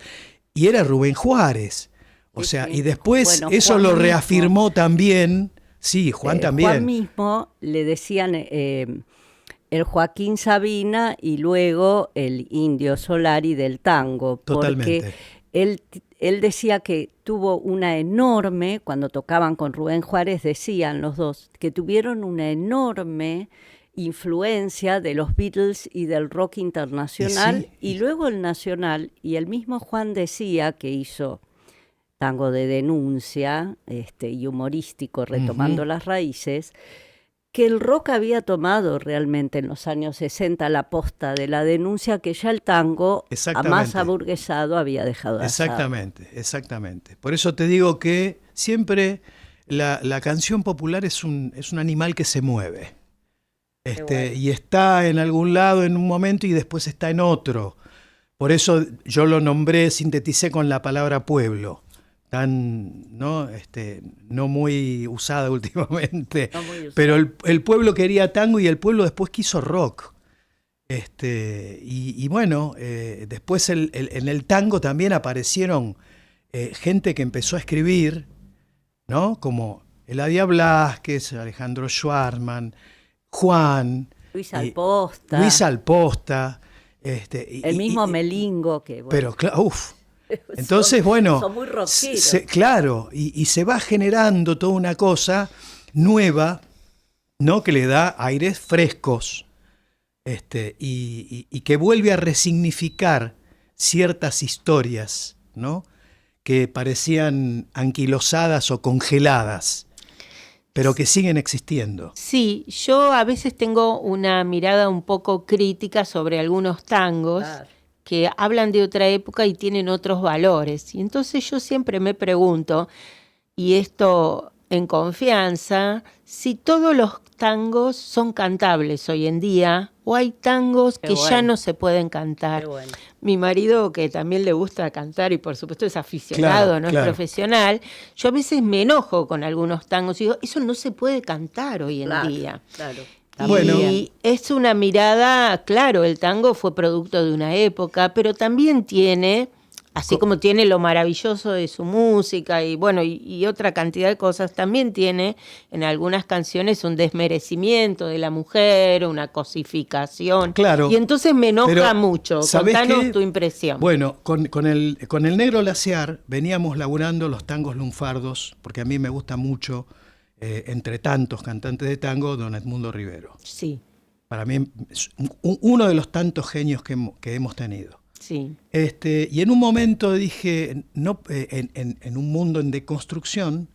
Y era Rubén Juárez. O Sí, sea, sí. y después Bueno, eso Juan lo mismo. reafirmó también. Sí, Juan también. Juan mismo le decían el Joaquín Sabina y luego el Indio Solari del tango. Totalmente. Porque él decía que tuvo una enorme, cuando tocaban con Rubén Juárez, decían los dos, que tuvieron una enorme influencia de los Beatles y del rock internacional, y luego el nacional. Y el mismo Juan decía que hizo tango de denuncia y humorístico, retomando las raíces, que el rock había tomado realmente en los años 60 la posta de la denuncia, que ya el tango, más aburguesado, había dejado de hacer. Exactamente. Por eso te digo que siempre la canción popular es un animal que se mueve. Bueno. Y está en algún lado en un momento y después está en otro. Por eso yo lo nombré, sinteticé con la palabra pueblo. No muy usada últimamente, no muy usada. Pero el pueblo quería tango y el pueblo después quiso rock. Y bueno, después en el tango también aparecieron gente que empezó a escribir, ¿no? Como Eladia Blasquez, Alejandro Schwartzman, Juan, Luis Alposta, el mismo Melingo, que bueno. Pero entonces, bueno, son muy rockeros. Claro, y se va generando toda una cosa nueva, ¿no? Que le da aires frescos, y que vuelve a resignificar ciertas historias, ¿no? Que parecían anquilosadas o congeladas, pero que siguen existiendo. Sí, yo a veces tengo una mirada un poco crítica sobre algunos tangos. Claro. Que hablan de otra época y tienen otros valores. Y entonces yo siempre me pregunto, y esto en confianza, si todos los tangos son cantables hoy en día o hay tangos que ya no se pueden cantar. Bueno. Mi marido, que también le gusta cantar y por supuesto es aficionado, no es profesional, yo a veces me enojo con algunos tangos y digo, eso no se puede cantar hoy en día. Claro. Y es una mirada, claro, el tango fue producto de una época, pero también tiene, así como tiene lo maravilloso de su música y bueno, y otra cantidad de cosas, también tiene en algunas canciones un desmerecimiento de la mujer, una cosificación. Claro. Y entonces me enoja mucho. Contanos tu impresión. Bueno, con el Negro Laciar veníamos laburando los tangos lunfardos, porque a mí me gusta mucho. Entre tantos cantantes de tango, don Edmundo Rivero. Sí. Para mí es uno de los tantos genios que hemos tenido. Sí. Y en un momento dije, no, en un mundo en deconstrucción,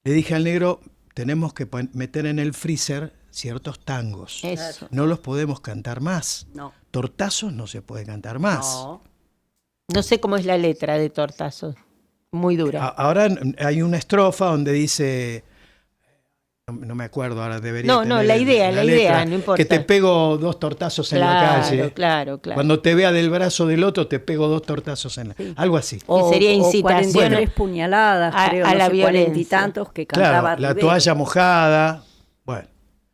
le dije al negro, tenemos que meter en el freezer ciertos tangos. Eso. No los podemos cantar más. No. Tortazos no se puede cantar más. No. No sé cómo es la letra de Tortazos. Muy dura. Ahora hay una estrofa donde dice, no me acuerdo, ahora debería No, tener la idea, letra, no importa. que te pego 2 tortazos en la calle. Claro. Cuando te vea del brazo del otro, te pego 2 tortazos en la calle. Algo así. Y sería incitación 43 puñaladas, creo, a no la sé, violencia. 40 y tantos que cantaba Claro, la Rivero. toalla mojada. Bueno.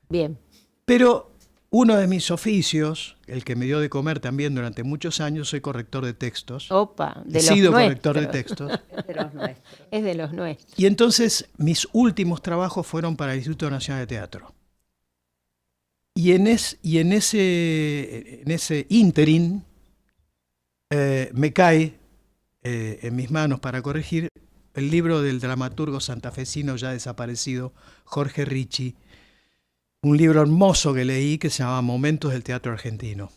Bien. Pero uno de mis oficios, el que me dio de comer también durante muchos años, soy corrector de textos. Opa, de He los sido nuestros. corrector de textos. De los nuestros. Es de los nuestros. Y entonces mis últimos trabajos fueron para el Instituto Nacional de Teatro. Y en ese ínterin me cae en mis manos para corregir el libro del dramaturgo santafesino ya desaparecido, Jorge Ricci, un libro hermoso que leí que se llama Momentos del Teatro Argentino.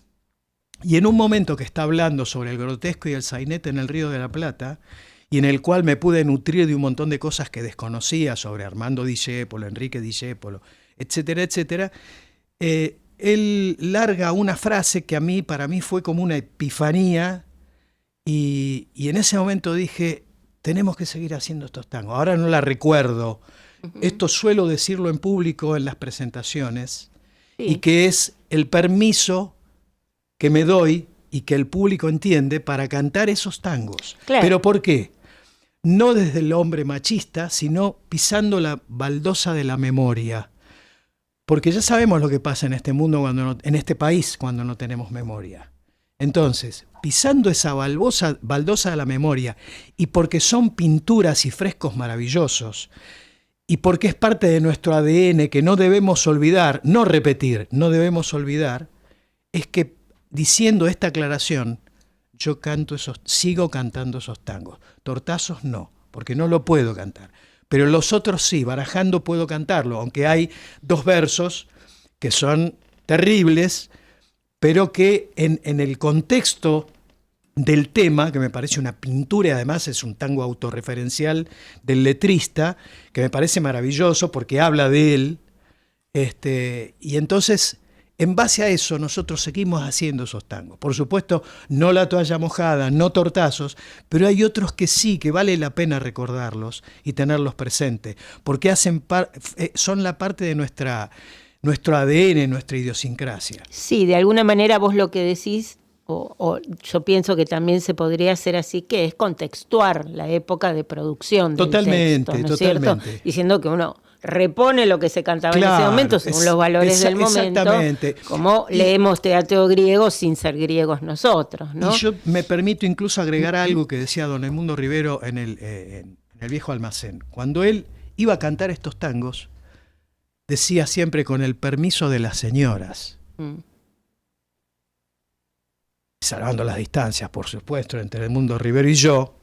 Y en un momento que está hablando sobre el grotesco y el sainete en el Río de la Plata, y en el cual me pude nutrir de un montón de cosas que desconocía sobre Armando Discépolo, Enrique Discépolo, etcétera, etcétera, él larga una frase que para mí fue como una epifanía, y en ese momento dije, tenemos que seguir haciendo estos tangos. Ahora no la recuerdo. Esto suelo decirlo en público en las presentaciones, y que es el permiso que me doy y que el público entiende para cantar esos tangos. Claro. ¿Pero por qué? No desde el hombre machista, sino pisando la baldosa de la memoria. Porque ya sabemos lo que pasa en este mundo, en este país, cuando no tenemos memoria. Entonces, pisando esa baldosa de la memoria, y porque son pinturas y frescos maravillosos, y porque es parte de nuestro ADN que no debemos olvidar, no repetir, no debemos olvidar, es que diciendo esta aclaración, yo sigo cantando esos tangos. Tortazos no, porque no lo puedo cantar. Pero los otros sí, barajando puedo cantarlo, aunque hay 2 versos que son terribles, pero que en el contexto del tema, que me parece una pintura y además es un tango autorreferencial del letrista, que me parece maravilloso porque habla de él, y entonces en base a eso nosotros seguimos haciendo esos tangos. Por supuesto, no La toalla mojada, no Tortazos, pero hay otros que sí, que vale la pena recordarlos y tenerlos presentes, porque son la parte de nuestro ADN, nuestra idiosincrasia. Sí, de alguna manera vos lo que decís, o yo pienso que también se podría hacer así, que es contextuar la época de producción del Totalmente, texto, ¿no es totalmente. cierto? Diciendo que uno repone lo que se cantaba en ese momento según los valores del momento, exactamente. como leemos teatro griego sin ser griegos nosotros, ¿no? Y yo me permito incluso agregar algo que decía don Edmundo Rivero en el Viejo Almacén. Cuando él iba a cantar estos tangos, decía siempre con el permiso de las señoras. Salvando las distancias, por supuesto, entre Edmundo Rivero y yo,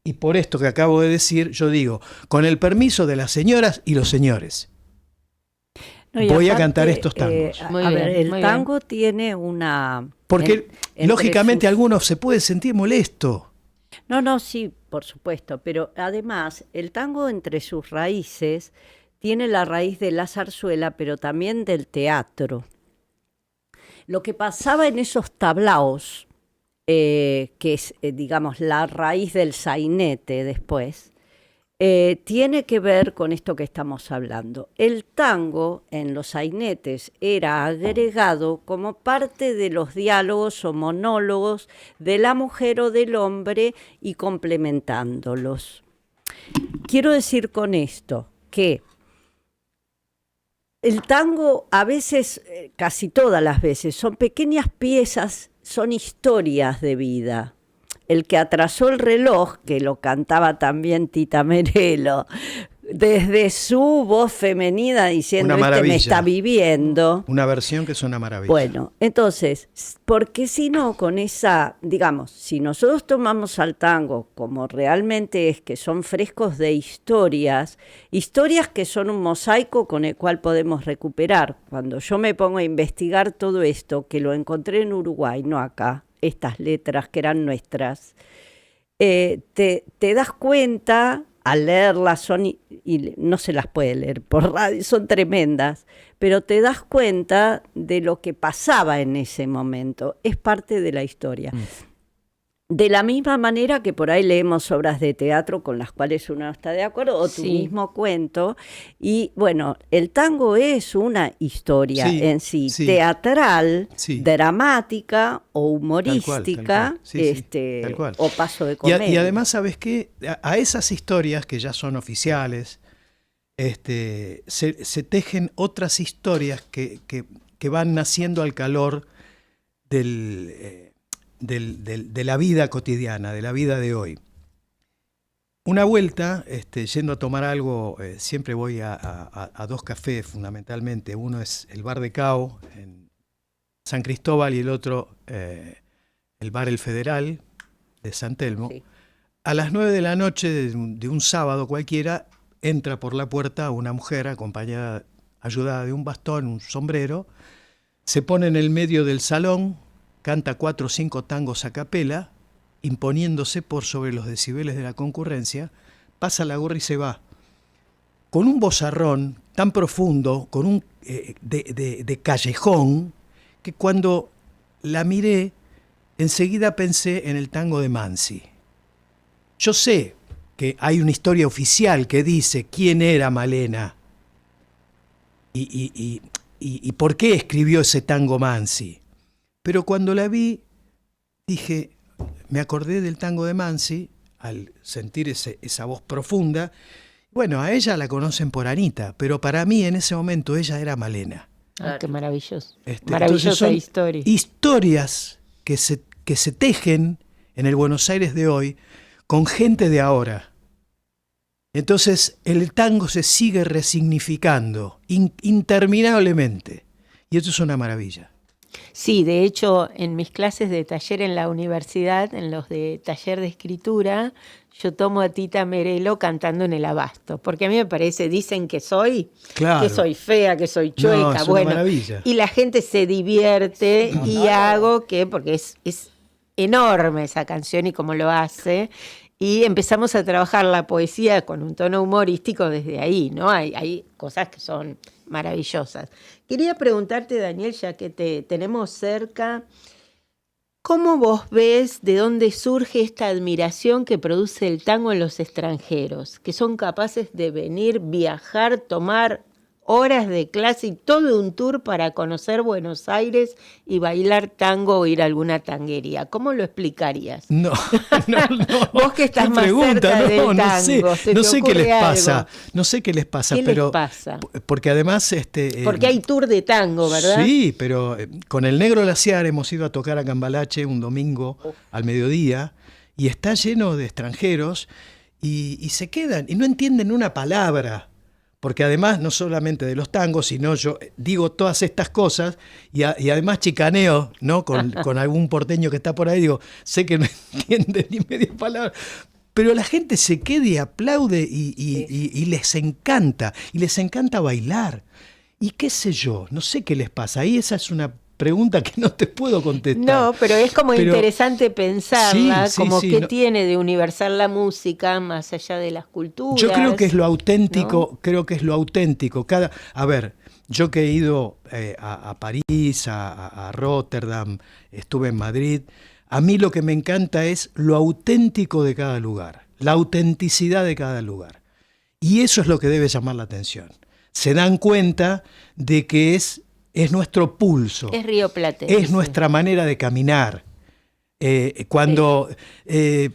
y por esto que acabo de decir, yo digo, con el permiso de las señoras y los señores, No, y voy a aparte, cantar estos tangos. Muy A bien, ver, el muy tango tiene una... Porque entre lógicamente sus- alguno se puede sentir molesto. No, sí, por supuesto, pero además el tango entre sus raíces tiene la raíz de la zarzuela, pero también del teatro. Lo que pasaba en esos tablaos, que es, digamos, la raíz del sainete después, tiene que ver con esto que estamos hablando. El tango en los sainetes era agregado como parte de los diálogos o monólogos de la mujer o del hombre y complementándolos. Quiero decir con esto que el tango a veces, casi todas las veces, son pequeñas piezas, son historias de vida. El que atrasó el reloj, que lo cantaba también Tita Merelo, desde su voz femenina diciendo, Una este me maravilla. está viviendo. Una versión que es una maravilla. Bueno, entonces, porque si no, con esa, digamos, si nosotros tomamos al tango como realmente es, que son frescos de historias que son un mosaico con el cual podemos recuperar. Cuando yo me pongo a investigar todo esto, que lo encontré en Uruguay, no acá, estas letras que eran nuestras, te das cuenta, al leerlas y no se las puede leer por radio, son tremendas, pero te das cuenta de lo que pasaba en ese momento, es parte de la historia. De la misma manera que por ahí leemos obras de teatro con las cuales uno no está de acuerdo, o tu mismo cuento, y bueno, el tango es una historia en sí, teatral, dramática o humorística, tal cual. o paso de comedia. Y además, ¿sabes qué? A esas historias que ya son oficiales, se tejen otras historias que van naciendo al calor de la vida cotidiana, de la vida de hoy. Una vuelta, yendo a tomar algo, siempre voy a dos cafés fundamentalmente. Uno es el Bar de Cao en San Cristóbal y el otro el Bar El Federal de San Telmo. Sí. A las 9 de la noche de un sábado cualquiera, entra por la puerta una mujer acompañada, ayudada de un bastón, un sombrero, se pone en el medio del salón, canta 4 o 5 tangos a capela, imponiéndose por sobre los decibeles de la concurrencia, pasa la gorra y se va. Con un vozarrón tan profundo, con un de callejón, que cuando la miré, enseguida pensé en el tango de Mansi. Yo sé que hay una historia oficial que dice quién era Malena y por qué escribió ese tango Mansi. Pero cuando la vi, dije, me acordé del tango de Mansi, al sentir esa voz profunda. Bueno, a ella la conocen por Anita, pero para mí en ese momento ella era Malena. Ah, qué maravilloso. Maravillosa historia. Historias que se tejen en el Buenos Aires de hoy con gente de ahora. Entonces el tango se sigue resignificando interminablemente. Y eso es una maravilla. Sí, de hecho, en mis clases de taller en la universidad, en los de taller de escritura, yo tomo a Tita Merelo cantando en el Abasto, porque a mí me parece, dicen que soy fea, que soy chueca, es bueno, una maravilla. Y la gente se divierte hago que, porque es enorme esa canción y cómo lo hace, y empezamos a trabajar la poesía con un tono humorístico desde ahí, ¿no? Hay cosas que son maravillosas. Quería preguntarte, Daniel, ya que te tenemos cerca, ¿cómo vos ves de dónde surge esta admiración que produce el tango en los extranjeros, que son capaces de venir, viajar, tomar horas de clase y todo un tour para conocer Buenos Aires y bailar tango o ir a alguna tanguería? ¿Cómo lo explicarías? No. Vos que estás más cerca del tango, no sé qué les pasa. No sé qué les pasa, ¿Qué pero les pasa? porque además porque hay tour de tango, ¿verdad? Sí, pero con el Negro Glaciar hemos ido a tocar a Cambalache un domingo al mediodía y está lleno de extranjeros y se quedan y no entienden una palabra. Porque además, no solamente de los tangos, sino yo digo todas estas cosas y además chicaneo, ¿no? con algún porteño que está por ahí, digo, sé que no entiende ni media palabra, pero la gente se queda y aplaude y les encanta bailar. Y qué sé yo, no sé qué les pasa. Ahí esa es una pregunta que no te puedo contestar. No, pero es como interesante pensarla, qué no. Tiene de universal la música más allá de las culturas. Yo creo que es lo auténtico, ¿no? A ver, yo que he ido a París, a Rotterdam, estuve en Madrid, a mí lo que me encanta es lo auténtico de cada lugar, la autenticidad de cada lugar. Y eso es lo que debe llamar la atención. Se dan cuenta de que es nuestro pulso. Es rioplatense. Es nuestra manera de caminar. Cuando,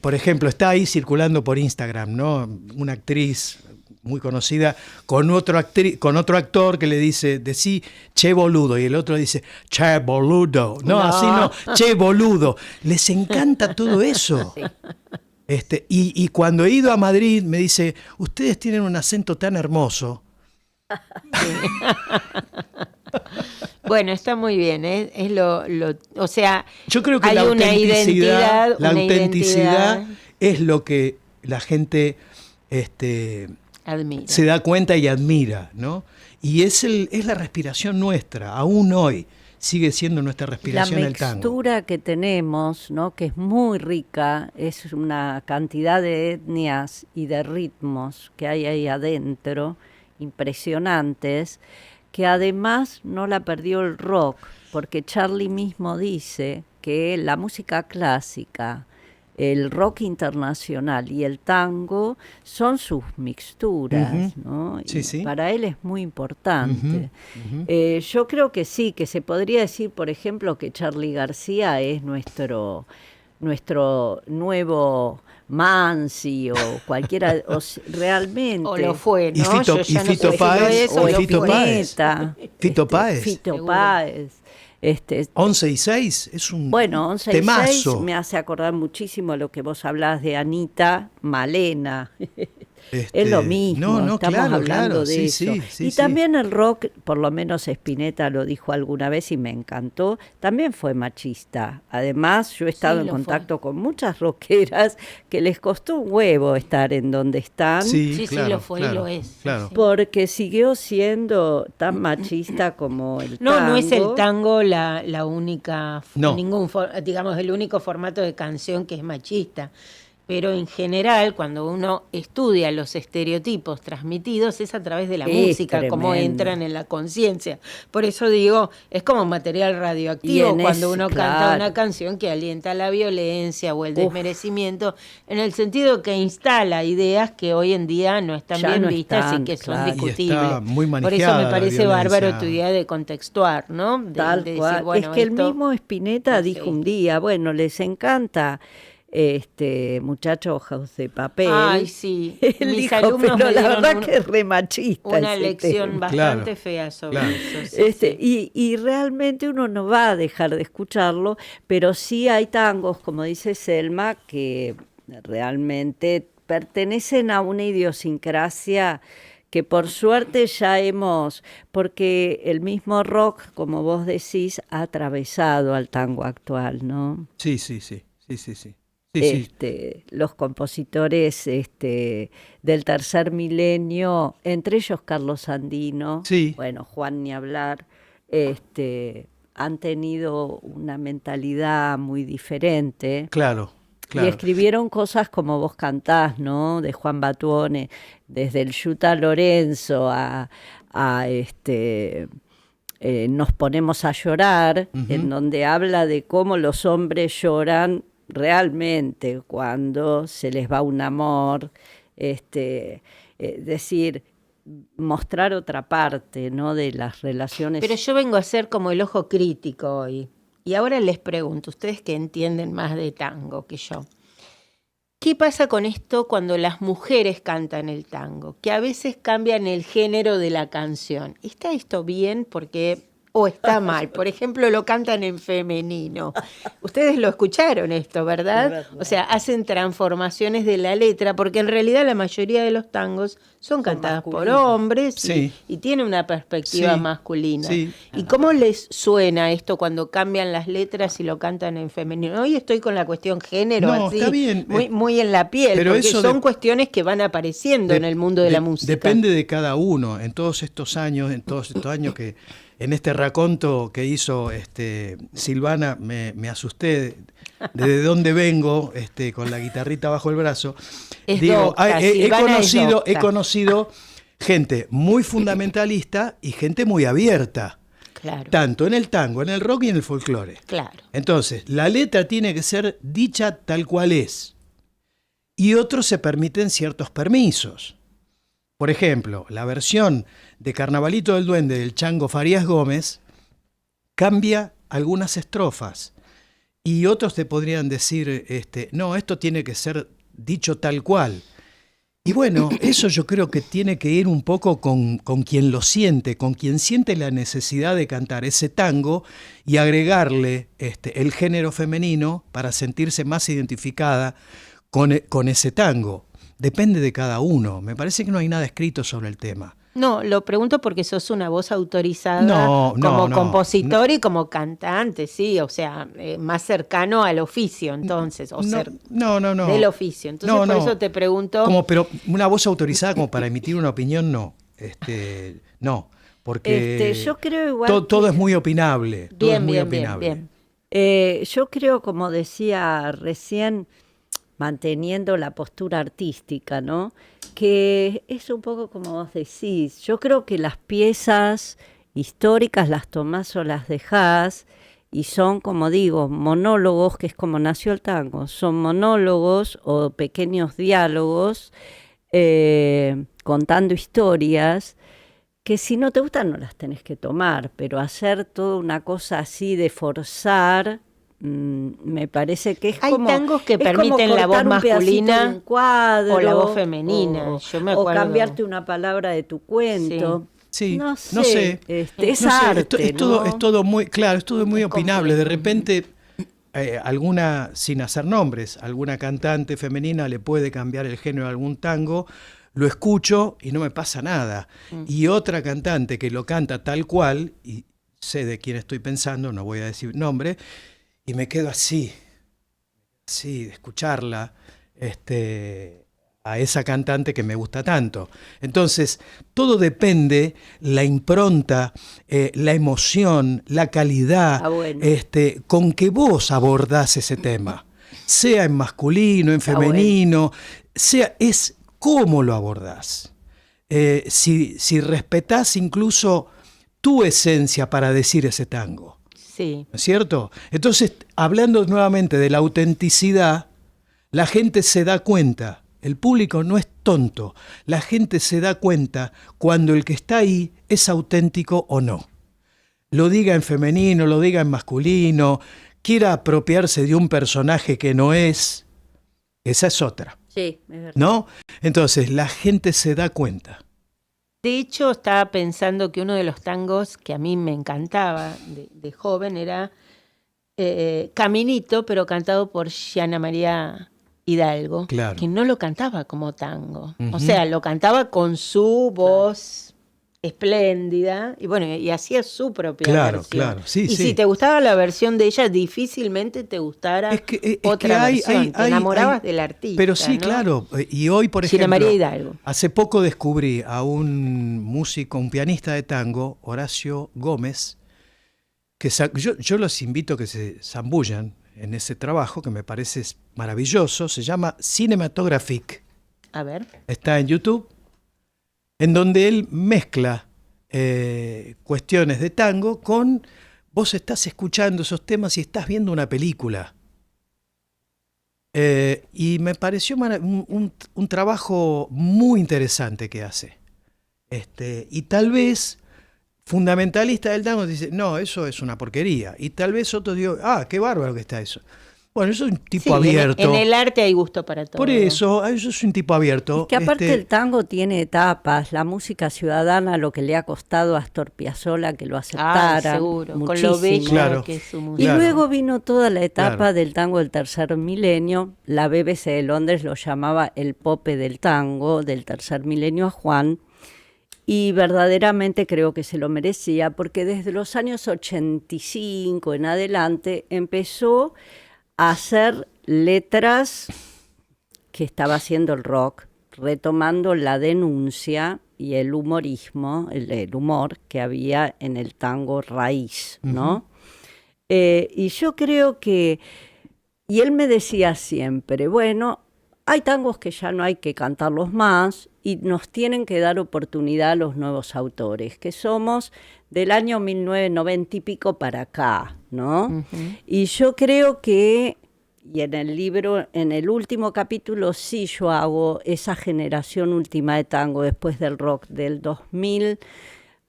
por ejemplo, está ahí circulando por Instagram, ¿no? Una actriz muy conocida con otro actor que le dice, decí, che boludo, y el otro dice, che boludo. No, así no, che boludo. Les encanta todo eso. Y cuando he ido a Madrid me dice, ustedes tienen un acento tan hermoso. Bueno, está muy bien, es o sea, yo creo que hay la una autenticidad, identidad, identidad es lo que la gente admira. se da cuenta y admira, ¿no? Y es la respiración nuestra, aún hoy sigue siendo nuestra respiración el tango. La mixtura que tenemos, ¿no? Que es muy rica, es una cantidad de etnias y de ritmos que hay ahí adentro, impresionantes, que además no la perdió el rock, porque Charlie mismo dice que la música clásica, el rock internacional y el tango son sus mixturas, ¿no? Sí, Y sí. para él es muy importante. Ujú. Yo creo que sí, que se podría decir, por ejemplo, que Charly García es nuestro nuevo Mansi o cualquiera, realmente. O lo fue, ¿no? Y Fito, Yo ya no Fito sé si Páez, lo es o lo Fito fue. Páez. Fito Páez. Fito Seguro. Páez. 11 y 6 es un Bueno, 11 y 6 temazo. me hace acordar muchísimo a lo que vos hablás de Anita Malena. Es lo mismo, estamos claro, hablando claro, de sí, eso. sí, sí, Y sí. también el rock, por lo menos Spinetta lo dijo alguna vez y me encantó, también fue machista. Además, yo he estado en lo contacto con muchas rockeras que les costó un huevo estar en donde están. Sí, claro, lo fue y claro, lo es. claro. Porque siguió siendo tan machista como el tango. No es el tango la única, No. digamos, el único formato de canción que es machista. Pero en general, cuando uno estudia los estereotipos transmitidos, es a través de la Es música, cómo tremendo. entran en la conciencia. Por eso digo, es como material radioactivo Y cuando uno canta claro. una canción que alienta la violencia o el desmerecimiento, en el sentido que instala ideas que hoy en día no están Ya bien no vistas están, y que son claro. Y discutibles. está muy Por eso manejada me la parece bárbaro violencia. tu idea de contextuar, ¿no? Tal de cual. decir, bueno, es que el esto- mismo Spinetta no sé. dijo un día, bueno, les encanta muchacho hojas de papel. Ay, sí. Él Mis dijo, alumnos pero me la dieron verdad que es re machista una ese lección tema. bastante Claro, fea sobre claro. eso. Sí, sí. Y realmente uno no va a dejar de escucharlo, pero sí hay tangos, como dice Selma, que realmente pertenecen a una idiosincrasia que por suerte ya porque el mismo rock, como vos decís, ha atravesado al tango actual, ¿no? Sí, sí, sí, sí, sí, sí. Sí, sí. Los compositores del tercer milenio, entre ellos Carlos Andino, Sí. bueno, Juan ni hablar, han tenido una mentalidad muy diferente. Claro, Y claro. escribieron cosas como vos cantás, ¿no? De Juan Batuone, desde el Yuta Lorenzo a Nos ponemos a llorar, Ujú. en donde habla de cómo los hombres lloran realmente cuando se les va un amor, decir, mostrar otra parte, ¿no? De las relaciones. Pero yo vengo a ser como el ojo crítico hoy. Y ahora les pregunto, ustedes que entienden más de tango que yo, ¿qué pasa con esto cuando las mujeres cantan el tango? Que a veces cambian el género de la canción. ¿Está esto bien? ¿O está mal? Por ejemplo, lo cantan en femenino. Ustedes lo escucharon esto, ¿verdad? Es verdad. O sea, hacen transformaciones de la letra, porque en realidad la mayoría de los tangos son cantadas por masculinos. hombres Sí. y tiene una perspectiva Sí, masculina. sí. ¿Y cómo les suena esto cuando cambian las letras y lo cantan en femenino? Hoy estoy con la cuestión género, No, así, está bien. muy en la piel, Pero porque eso son de- cuestiones que van apareciendo en el mundo de la música. Depende de cada uno. En todos estos años que en este raconto que hizo Silvana, me asusté de dónde vengo, con la guitarrita bajo el brazo. Es docta, Silvana es docta. He conocido gente muy fundamentalista y gente muy abierta, Claro, tanto en el tango, en el rock y en el folclore. claro. Entonces, la letra tiene que ser dicha tal cual es. Y otros se permiten ciertos permisos. Por ejemplo, la versión de Carnavalito del Duende del Chango Farías Gómez cambia algunas estrofas. Y otros te podrían decir, no, esto tiene que ser dicho tal cual. Y bueno, eso yo creo que tiene que ir un poco con quien lo siente, con quien siente la necesidad de cantar ese tango y agregarle el género femenino para sentirse más identificada con ese tango. Depende de cada uno. Me parece que no hay nada escrito sobre el tema. No, lo pregunto porque sos una voz autorizada No, compositor y como cantante, sí, o sea, más cercano al oficio, entonces, No. del oficio. Entonces, por eso te pregunto. Pero una voz autorizada como para emitir una opinión, no. No, porque yo creo igual todo es muy opinable. Todo es muy opinable. Yo creo, como decía recién, manteniendo la postura artística, ¿no? Que es un poco como vos decís. Yo creo que las piezas históricas las tomás o las dejás y son, como digo, monólogos, que es como nació el tango. Son monólogos o pequeños diálogos contando historias que si no te gustan no las tenés que tomar, pero hacer toda una cosa así de forzar... me parece que es hay como... Hay tangos que permiten la voz masculina cuadro, o la voz femenina. Yo me acuerdo. O cambiarte una palabra de tu cuento. Sí, no sé. Es no arte, sé, es todo muy, claro, es todo muy opinable. complejo. De repente, alguna, sin hacer nombres, alguna cantante femenina le puede cambiar el género a algún tango, lo escucho y no me pasa nada. Y otra cantante que lo canta tal cual, y sé de quién estoy pensando, no voy a decir nombre, y me quedo así, de escucharla, a esa cantante que me gusta tanto. Entonces, todo depende, la impronta, la emoción, la calidad, con que vos abordás ese tema. Sea en masculino, en femenino, es cómo lo abordás. Si respetás incluso tu esencia para decir ese tango. Sí. ¿No es cierto? Entonces, hablando nuevamente de la autenticidad, la gente se da cuenta, el público no es tonto, la gente se da cuenta cuando el que está ahí es auténtico o no. Lo diga en femenino, lo diga en masculino, quiera apropiarse de un personaje que no es, esa es otra. Sí, es verdad. ¿No? Entonces, la gente se da cuenta. De hecho, estaba pensando que uno de los tangos que a mí me encantaba de joven era Caminito, pero cantado por Gianna María Hidalgo, Claro. que no lo cantaba como tango. O sea, lo cantaba con su voz espléndida y bueno, y hacía su propia versión. Claro, sí, y sí. si te gustaba la versión de ella, difícilmente te gustara otra versión. Te enamorabas del artista. Pero sí, ¿no? Claro. Y hoy, por Gianna ejemplo, María Hidalgo. hace poco descubrí a un músico, un pianista de tango, Horacio Gómez, que yo los invito a que se zambullan en ese trabajo, que me parece maravilloso. Se llama Cinematographic. A ver. Está en YouTube, en donde él mezcla cuestiones de tango con... Vos estás escuchando esos temas y estás viendo una película. Y me pareció un trabajo muy interesante que hace. Y tal vez fundamentalista del tango dice, no, eso es una porquería. Y tal vez otro diga, qué bárbaro que está eso. Bueno, eso es un tipo abierto. En el arte hay gusto para todo. Por eso es un tipo abierto. Es que aparte el tango tiene etapas. La música ciudadana, lo que le ha costado a Astor Piazzolla que lo aceptara. Seguro, muchísimo. con lo bello Claro. que es su música. Y luego vino toda la etapa Claro. del tango del tercer milenio. La BBC de Londres lo llamaba el Pope del tango, del tercer milenio a Juan. Y verdaderamente creo que se lo merecía, porque desde los años 85 en adelante empezó a hacer letras que estaba haciendo el rock, retomando la denuncia y el humorismo, el humor que había en el tango raíz, ¿no? Y yo creo que, y él me decía siempre, bueno, hay tangos que ya no hay que cantarlos más y nos tienen que dar oportunidad a los nuevos autores, que somos del año 1990 y pico para acá, ¿no? Y yo creo que, y en el libro, en el último capítulo, sí yo hago esa generación última de tango después del rock del 2000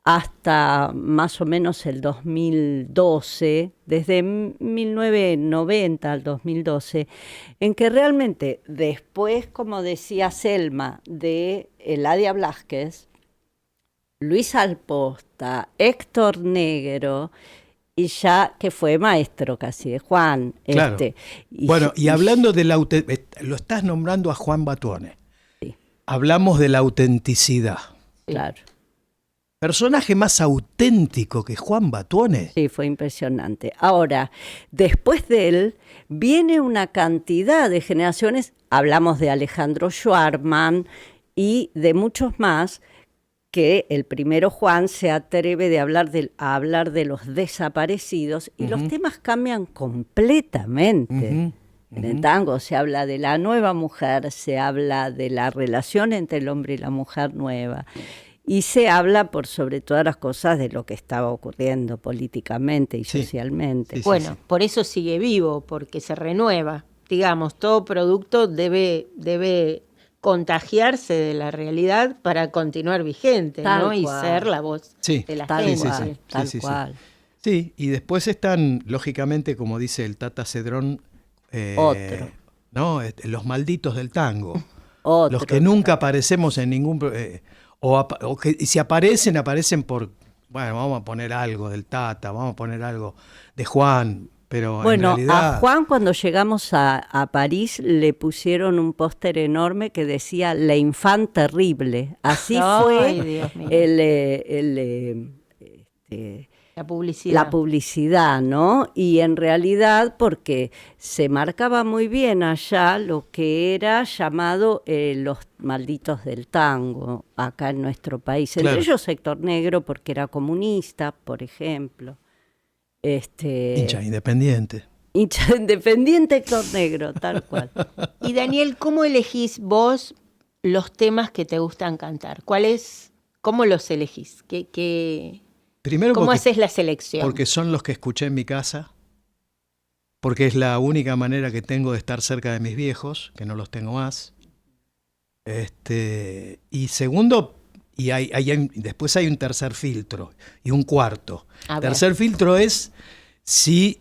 hasta más o menos el 2012, desde 1990 al 2012, en que realmente después, como decía Selma, de Eladia Blasquez, Luis Alposta, Héctor Negro Y ya que fue maestro casi de Juan. Claro. Bueno, y hablando de lo estás nombrando a Juan Batuone. Sí. Hablamos de la autenticidad. Claro. ¿Personaje más auténtico que Juan Batuone? Sí, fue impresionante. Ahora, después de él, viene una cantidad de generaciones, hablamos de Alejandro Schwarman y de muchos más, que el primero Juan se atreve a hablar de los desaparecidos y los temas cambian completamente. En el tango se habla de la nueva mujer, se habla de la relación entre el hombre y la mujer nueva. Y se habla, por sobre todas las cosas, de lo que estaba ocurriendo políticamente y socialmente. Bueno, por eso sigue vivo, porque se renueva. Digamos, todo producto debe contagiarse de la realidad para continuar vigente, ¿no? Y ser la voz de la gente. Tal cual. Sí, y después están, lógicamente, como dice el Tata Cedrón, otro. ¿no? Los malditos del tango. Otro. Los que nunca aparecemos en ningún... o que si aparecen por... Bueno, vamos a poner algo del Tata, vamos a poner algo de Juan... Pero bueno, en realidad... a Juan cuando llegamos a París le pusieron un póster enorme que decía La Infant Terrible. Así fue la publicidad, ¿no? Y en realidad porque se marcaba muy bien allá lo que era llamado los malditos del tango, acá en nuestro país. Entre ellos Sector Negro porque era comunista, por ejemplo. Hincha independiente. Hincha independiente, Héctor Negro, tal cual. Y Daniel, ¿cómo elegís vos los temas que te gustan cantar? ¿Cómo los elegís? Primero ¿Cómo haces la selección? Porque son los que escuché en mi casa, porque es la única manera que tengo de estar cerca de mis viejos, que no los tengo más. Y segundo, después hay un tercer filtro y un cuarto. Tercer filtro es si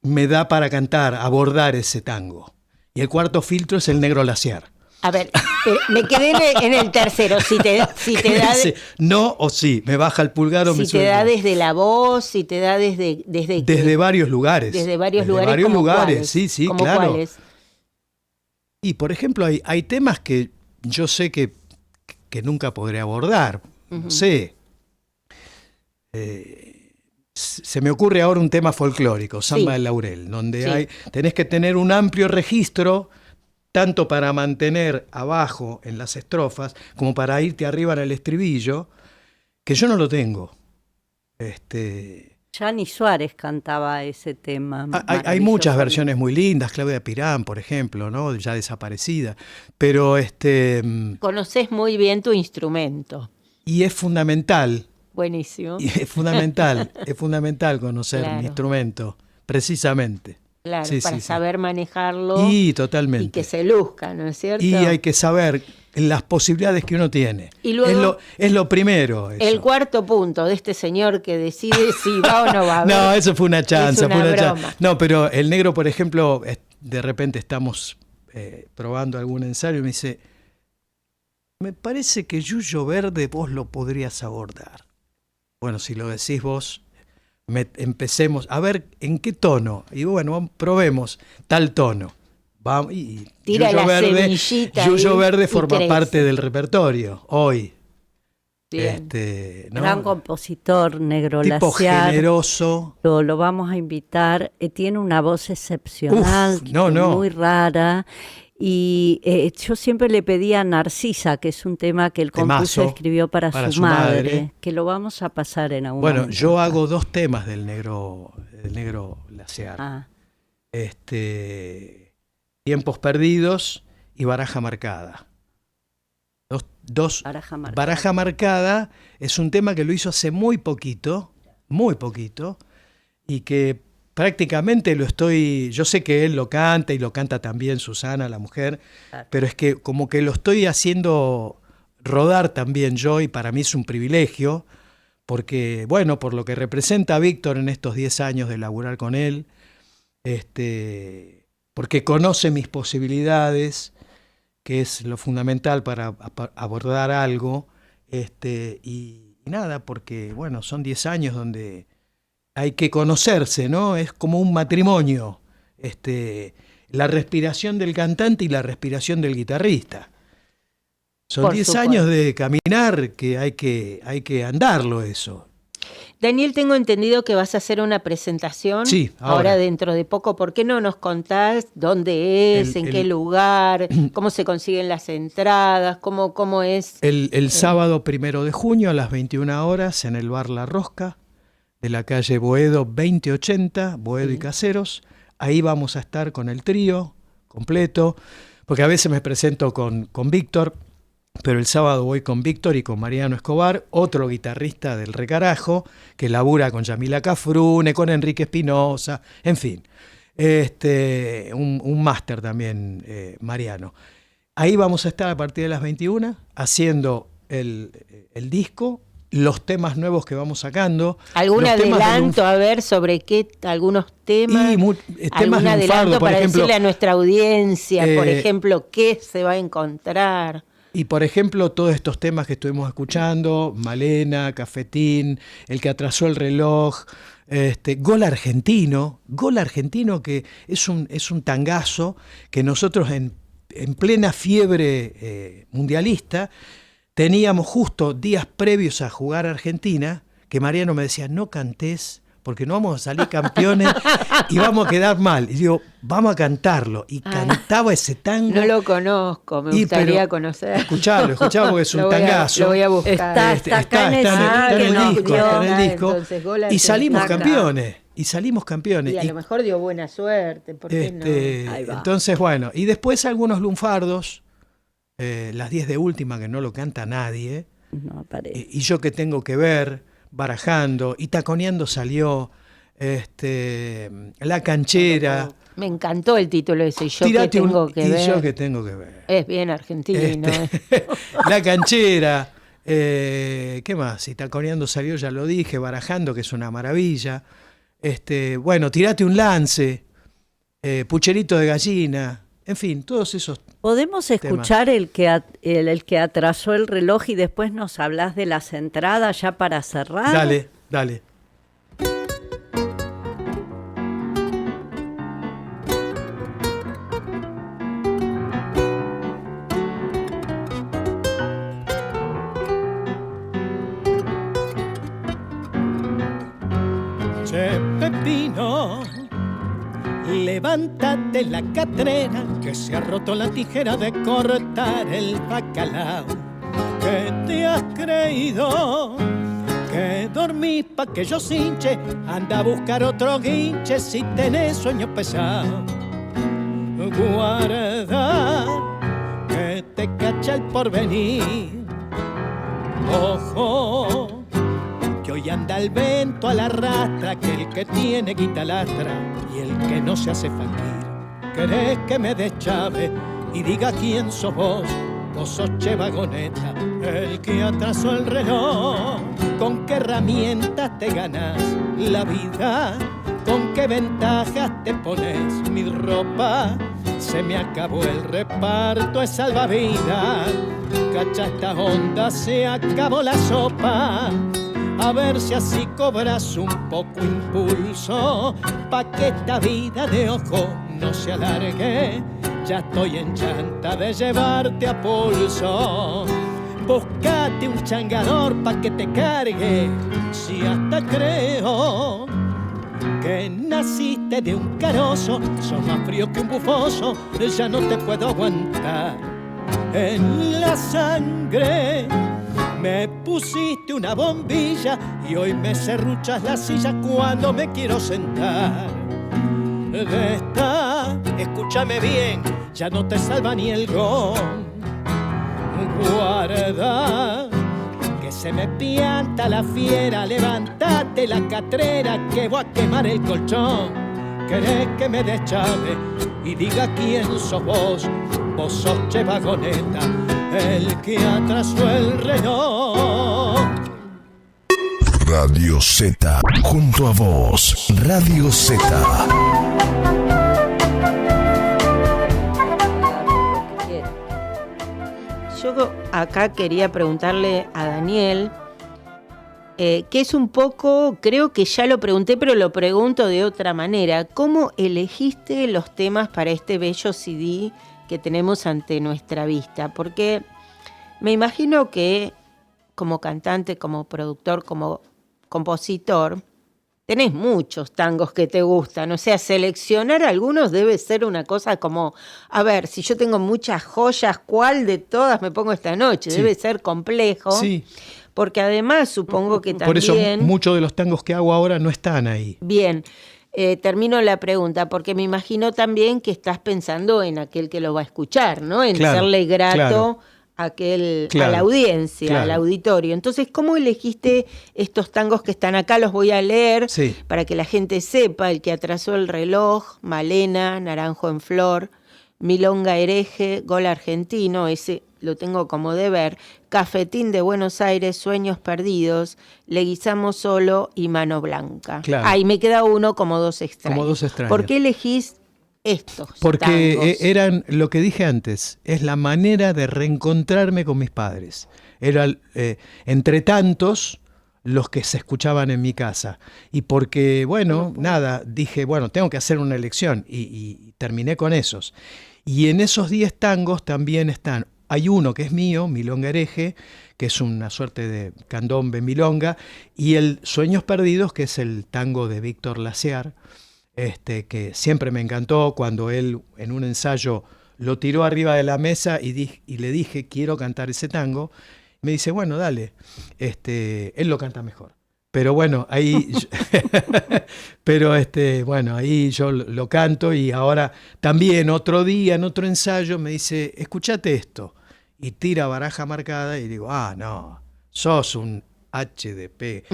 me da para cantar, abordar ese tango. Y el cuarto filtro es el Negro Laciar. A ver, me quedé en el tercero. Si te da no o sí, me baja el pulgar o me sube. Si te da desde la voz, si te da desde varios lugares. Desde varios lugares. ¿Cuáles? Sí, claro. ¿Cuáles? Y por ejemplo, hay temas que yo sé que nunca podré abordar. No sé. Se me ocurre ahora un tema folclórico, Samba del Laurel, donde tenés que tener un amplio registro, tanto para mantener abajo en las estrofas, como para irte arriba en el estribillo, que yo no lo tengo. Gianni Suárez cantaba ese tema. Hay muchas versiones muy lindas, Claudia Pirán, por ejemplo, ¿no? Ya desaparecida. Pero conocés muy bien tu instrumento. Y es fundamental. Buenísimo. Y es fundamental conocer mi instrumento, precisamente. Claro, para saber manejarlo. Y totalmente. Y que se luzca, ¿no es cierto? Y hay que saber las posibilidades que uno tiene. Y luego, es lo primero. Eso. El cuarto punto de este señor que decide si va o no va a ver. No, eso fue una chanza. Es una broma. No, pero el negro, por ejemplo, de repente estamos probando algún ensayo y me dice, me parece que Yuyo Verde vos lo podrías abordar. Bueno, si lo decís vos, empecemos a ver en qué tono. Y bueno, probemos tal tono. Vamos, y tira Yuyo la Verde, semillita. Yuyo Verde forma parte del repertorio hoy. ¿no? Gran compositor, Negro tipo Laciar. Generoso. Lo vamos a invitar. Tiene una voz excepcional, muy rara. Y yo siempre le pedí a Narcisa, que es un tema que él compuso y escribió para su madre, que lo vamos a pasar en algún momento. Bueno, yo hago 2 temas del Negro Laciar. Tiempos Perdidos y Baraja Marcada. Baraja Marcada es un tema que lo hizo hace muy poquito, y que prácticamente yo sé que él lo canta y lo canta también Susana, la mujer, pero es que como que lo estoy haciendo rodar también yo, y para mí es un privilegio, porque, bueno, por lo que representa a Víctor en estos 10 años de laburar con él, porque conoce mis posibilidades, que es lo fundamental para abordar algo, y nada, porque, bueno, son 10 años donde hay que conocerse, ¿no? Es como un matrimonio, la respiración del cantante y la respiración del guitarrista. Son 10 años de caminar que hay que andarlo eso. Daniel, tengo entendido que vas a hacer una presentación ahora dentro de poco. ¿Por qué no nos contás dónde es, en qué lugar, cómo se consiguen las entradas, cómo es? El sábado 1 de junio a las 21 horas en el bar La Rosca de la calle Boedo 2080, Boedo y Caseros. Ahí vamos a estar con el trío completo, porque a veces me presento con Víctor, pero el sábado voy con Víctor y con Mariano Escobar, otro guitarrista del Recarajo, que labura con Yamila Cafrune, con Enrique Espinosa, en fin, un máster también, Mariano. Ahí vamos a estar a partir de las 21 haciendo el disco, los temas nuevos que vamos sacando. ¿Algún adelanto, a ver, sobre qué, algunos temas? ¿Algún adelanto para decirle a nuestra audiencia, por ejemplo, qué se va a encontrar? Y por ejemplo, todos estos temas que estuvimos escuchando, Malena, Cafetín, El que atrasó el reloj, Gol Argentino que es un tangazo que nosotros en plena fiebre mundialista teníamos justo días previos a jugar a Argentina, que Mariano me decía, no cantés, porque no vamos a salir campeones y vamos a quedar mal. Y digo, vamos a cantarlo. Y cantaba ese tango. No lo conozco, me gustaría conocer. Escuchalo porque es un tangazo. Lo voy a buscar. Está en el disco. Entonces, y salimos campeones. Y a lo mejor dio buena suerte, ¿por qué no? Entonces, bueno, y después algunos lunfardos, las 10 de última que no lo canta nadie. No aparece. Y yo que tengo que ver, barajando, y Taconeando salió, La Canchera. Me encantó el título ese, Yo que tengo que ver. Es bien argentino. La Canchera, ¿qué más? Y Taconeando salió, ya lo dije, Barajando, que es una maravilla. Bueno, Tirate un lance, Pucherito de Gallina, en fin, todos esos. ¿Podemos escuchar el que atrasó el reloj y después nos hablas de las entradas ya para cerrar? Dale. Che, Pepino, levántate la catrera, que se ha roto la tijera de cortar el bacalao. ¿Qué te has creído? Que dormís pa' que yo cinche, anda a buscar otro guinche si tenés sueño pesado. Guarda, que te cacha el porvenir. Ojo, que hoy anda el vento a la rastra, que el que tiene quita lastra y el que no se hace fakir. ¿Querés que me deschave y diga quién sos vos? Vos sos Che Vagoneta, el que atrasó el reloj. ¿Con qué herramientas te ganas la vida? ¿Con qué ventajas te pones mi ropa? Se me acabó el reparto, es salvavidas. Cacha esta onda, se acabó la sopa. A ver si así cobras un poco impulso, pa' que esta vida de ojo no se alargue. Ya estoy en chanta de llevarte a pulso. Buscate un changador pa' que te cargue, si hasta creo que naciste de un carozo. Sos más frío que un bufoso, ya no te puedo aguantar. En la sangre me pusiste una bombilla y hoy me serruchas la silla cuando me quiero sentar. De esta, escúchame bien, ya no te salva ni el gong. Guarda, que se me pianta la fiera, levántate la catrera que voy a quemar el colchón. ¿Querés que me deschave y diga quién sos vos? Vos sos Che Vagoneta, el que atrasó el reloj. Radio Z, junto a vos, Radio Z. Yo acá quería preguntarle a Daniel, que es un poco, creo que ya lo pregunté, pero lo pregunto de otra manera. ¿Cómo elegiste los temas para este bello CD que tenemos ante nuestra vista? Porque me imagino que como cantante, como productor, como compositor, tenés muchos tangos que te gustan. O sea, seleccionar algunos debe ser una cosa como, a ver, si yo tengo muchas joyas, ¿cuál de todas me pongo esta noche? Sí. Debe ser complejo. Sí. Porque además supongo que también... Por eso muchos de los tangos que hago ahora no están ahí. Bien, termino la pregunta, porque me imagino también que estás pensando en aquel que lo va a escuchar, ¿no? En Claro, serle grato claro. a Claro, la audiencia, claro. al auditorio. Entonces, ¿cómo elegiste estos tangos que están acá? Los voy a leer Sí. para que la gente sepa. El que atrasó el reloj, Malena, Naranjo en Flor, Milonga Hereje, Gol Argentino, ese lo tengo como deber, Cafetín de Buenos Aires, Sueños Perdidos, Le Guisamos Solo y Mano Blanca. Claro. Ahí me queda uno como dos extraños. Como dos extraños. ¿Por qué elegís estos Porque tangos? eran lo que dije antes, es la manera de reencontrarme con mis padres. Era entre tantos los que se escuchaban en mi casa. Y porque, bueno, nada, dije, bueno, tengo que hacer una elección y terminé con esos. Y en esos 10 tangos también están, hay uno que es mío, Milonga Hereje, que es una suerte de candombe milonga, y el Sueños Perdidos, que es el tango de Víctor Laciar, que siempre me encantó cuando él en un ensayo lo tiró arriba de la mesa y le dije, quiero cantar ese tango. Me dice, bueno, dale, él lo canta mejor. Pero bueno, ahí bueno, ahí yo lo canto y ahora también otro día en otro ensayo me dice, escuchate esto. Y tira Baraja Marcada y digo, no, sos un HDP.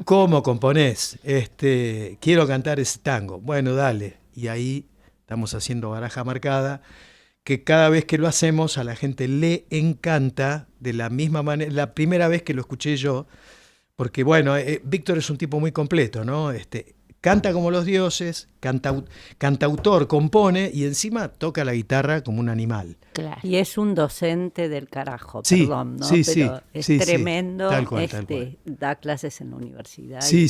¿Cómo componés? Quiero cantar ese tango. Bueno, dale. Y ahí estamos haciendo Baraja Marcada, que cada vez que lo hacemos a la gente le encanta de la misma manera. La primera vez que lo escuché yo, porque bueno, Víctor es un tipo muy completo, ¿no? Canta como los dioses, cantautor, compone y encima toca la guitarra como un animal. Claro. Y es un docente del carajo, Sí, perdón, ¿no? sí, Pero sí, es sí, tremendo, tal cual, tal cual. Da clases en la universidad. Sí.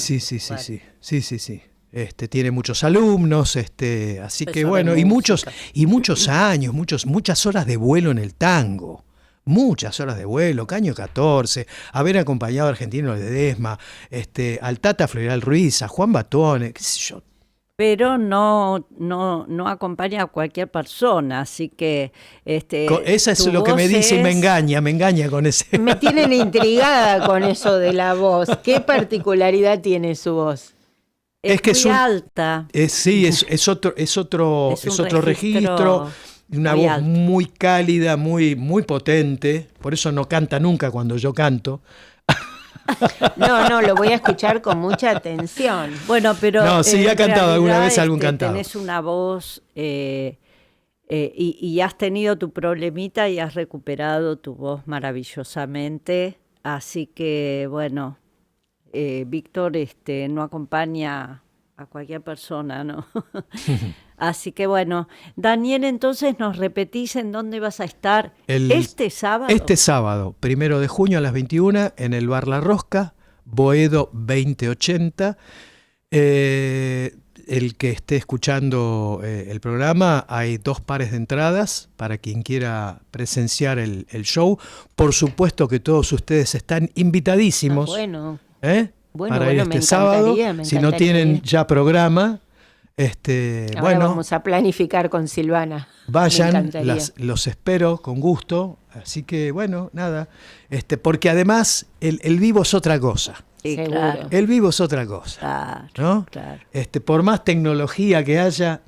Tiene muchos alumnos, así que Profesor bueno, de y música. muchos años, muchas horas de vuelo en el tango. Muchas horas de vuelo, Caño 14, haber acompañado a Argentino Ledesma, al Tata Floreal Ruiz, a Juan Batone, qué sé yo. Pero no acompaña a cualquier persona, así que... Esa es tu lo que me voz dice y me es- engaña con ese... Me tienen intrigada con eso de la voz. ¿Qué particularidad tiene su voz? Es que muy es un- alta. Sí, es otro Es un registro, registro una muy voz alto. muy cálida, muy potente, por eso no canta nunca cuando yo canto. No, lo voy a escuchar con mucha atención. Bueno, pero... No, sí, en ha cantado alguna realidad, vez algún cantado. Tenés una voz... y has tenido tu problemita y has recuperado tu voz maravillosamente. Así que, bueno, Víctor no acompaña a cualquier persona, ¿no? Así que, bueno, Daniel, entonces nos repetís en dónde vas a estar este sábado. Este sábado, 1 de junio a las 21, en el Bar La Rosca, Boedo 2080. El que esté escuchando el programa, hay 2 pares de entradas para quien quiera presenciar el show. Por supuesto que todos ustedes están invitadísimos. Bueno, para ir me este sábado. encantaría, Si no tienen ir. ya programa, Ahora bueno, vamos a planificar con Silvana. Me vayan, encantaría. los espero con gusto. Así que bueno, nada, porque además el vivo es otra cosa. Sí, Seguro. claro, El vivo es otra cosa, claro, ¿no? claro. Por más tecnología que haya,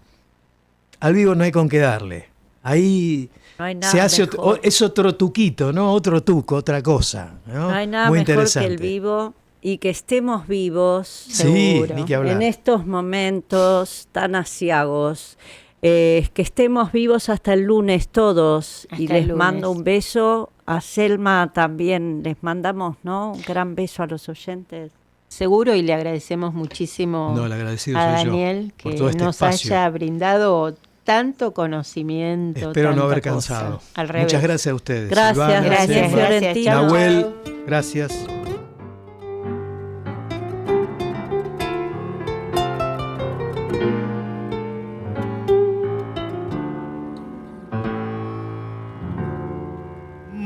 al vivo no hay con qué darle. Ahí No hay nada se hace mejor. es otro tuquito, ¿no? Otro tuco, otra cosa, ¿no? No hay nada Muy mejor que interesante. el vivo y que estemos vivos Sí, Seguro. ni que hablar. en estos momentos tan aciagos. Que estemos vivos hasta el lunes todos. Hasta Y el les lunes. mando un beso. A Selma también les mandamos, ¿no? Un gran beso a los oyentes. Seguro, y le agradecemos muchísimo No, el agradecido a soy yo Daniel por que todo este nos espacio. haya brindado tanto conocimiento. Espero no tanta haber cosa. cansado. Al revés. Muchas gracias a ustedes. Gracias, Silvana, gracias, Selma, Fiorentina. Chau, Nahuel, chau. gracias.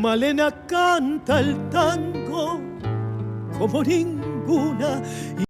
Malena canta el tango como ninguna.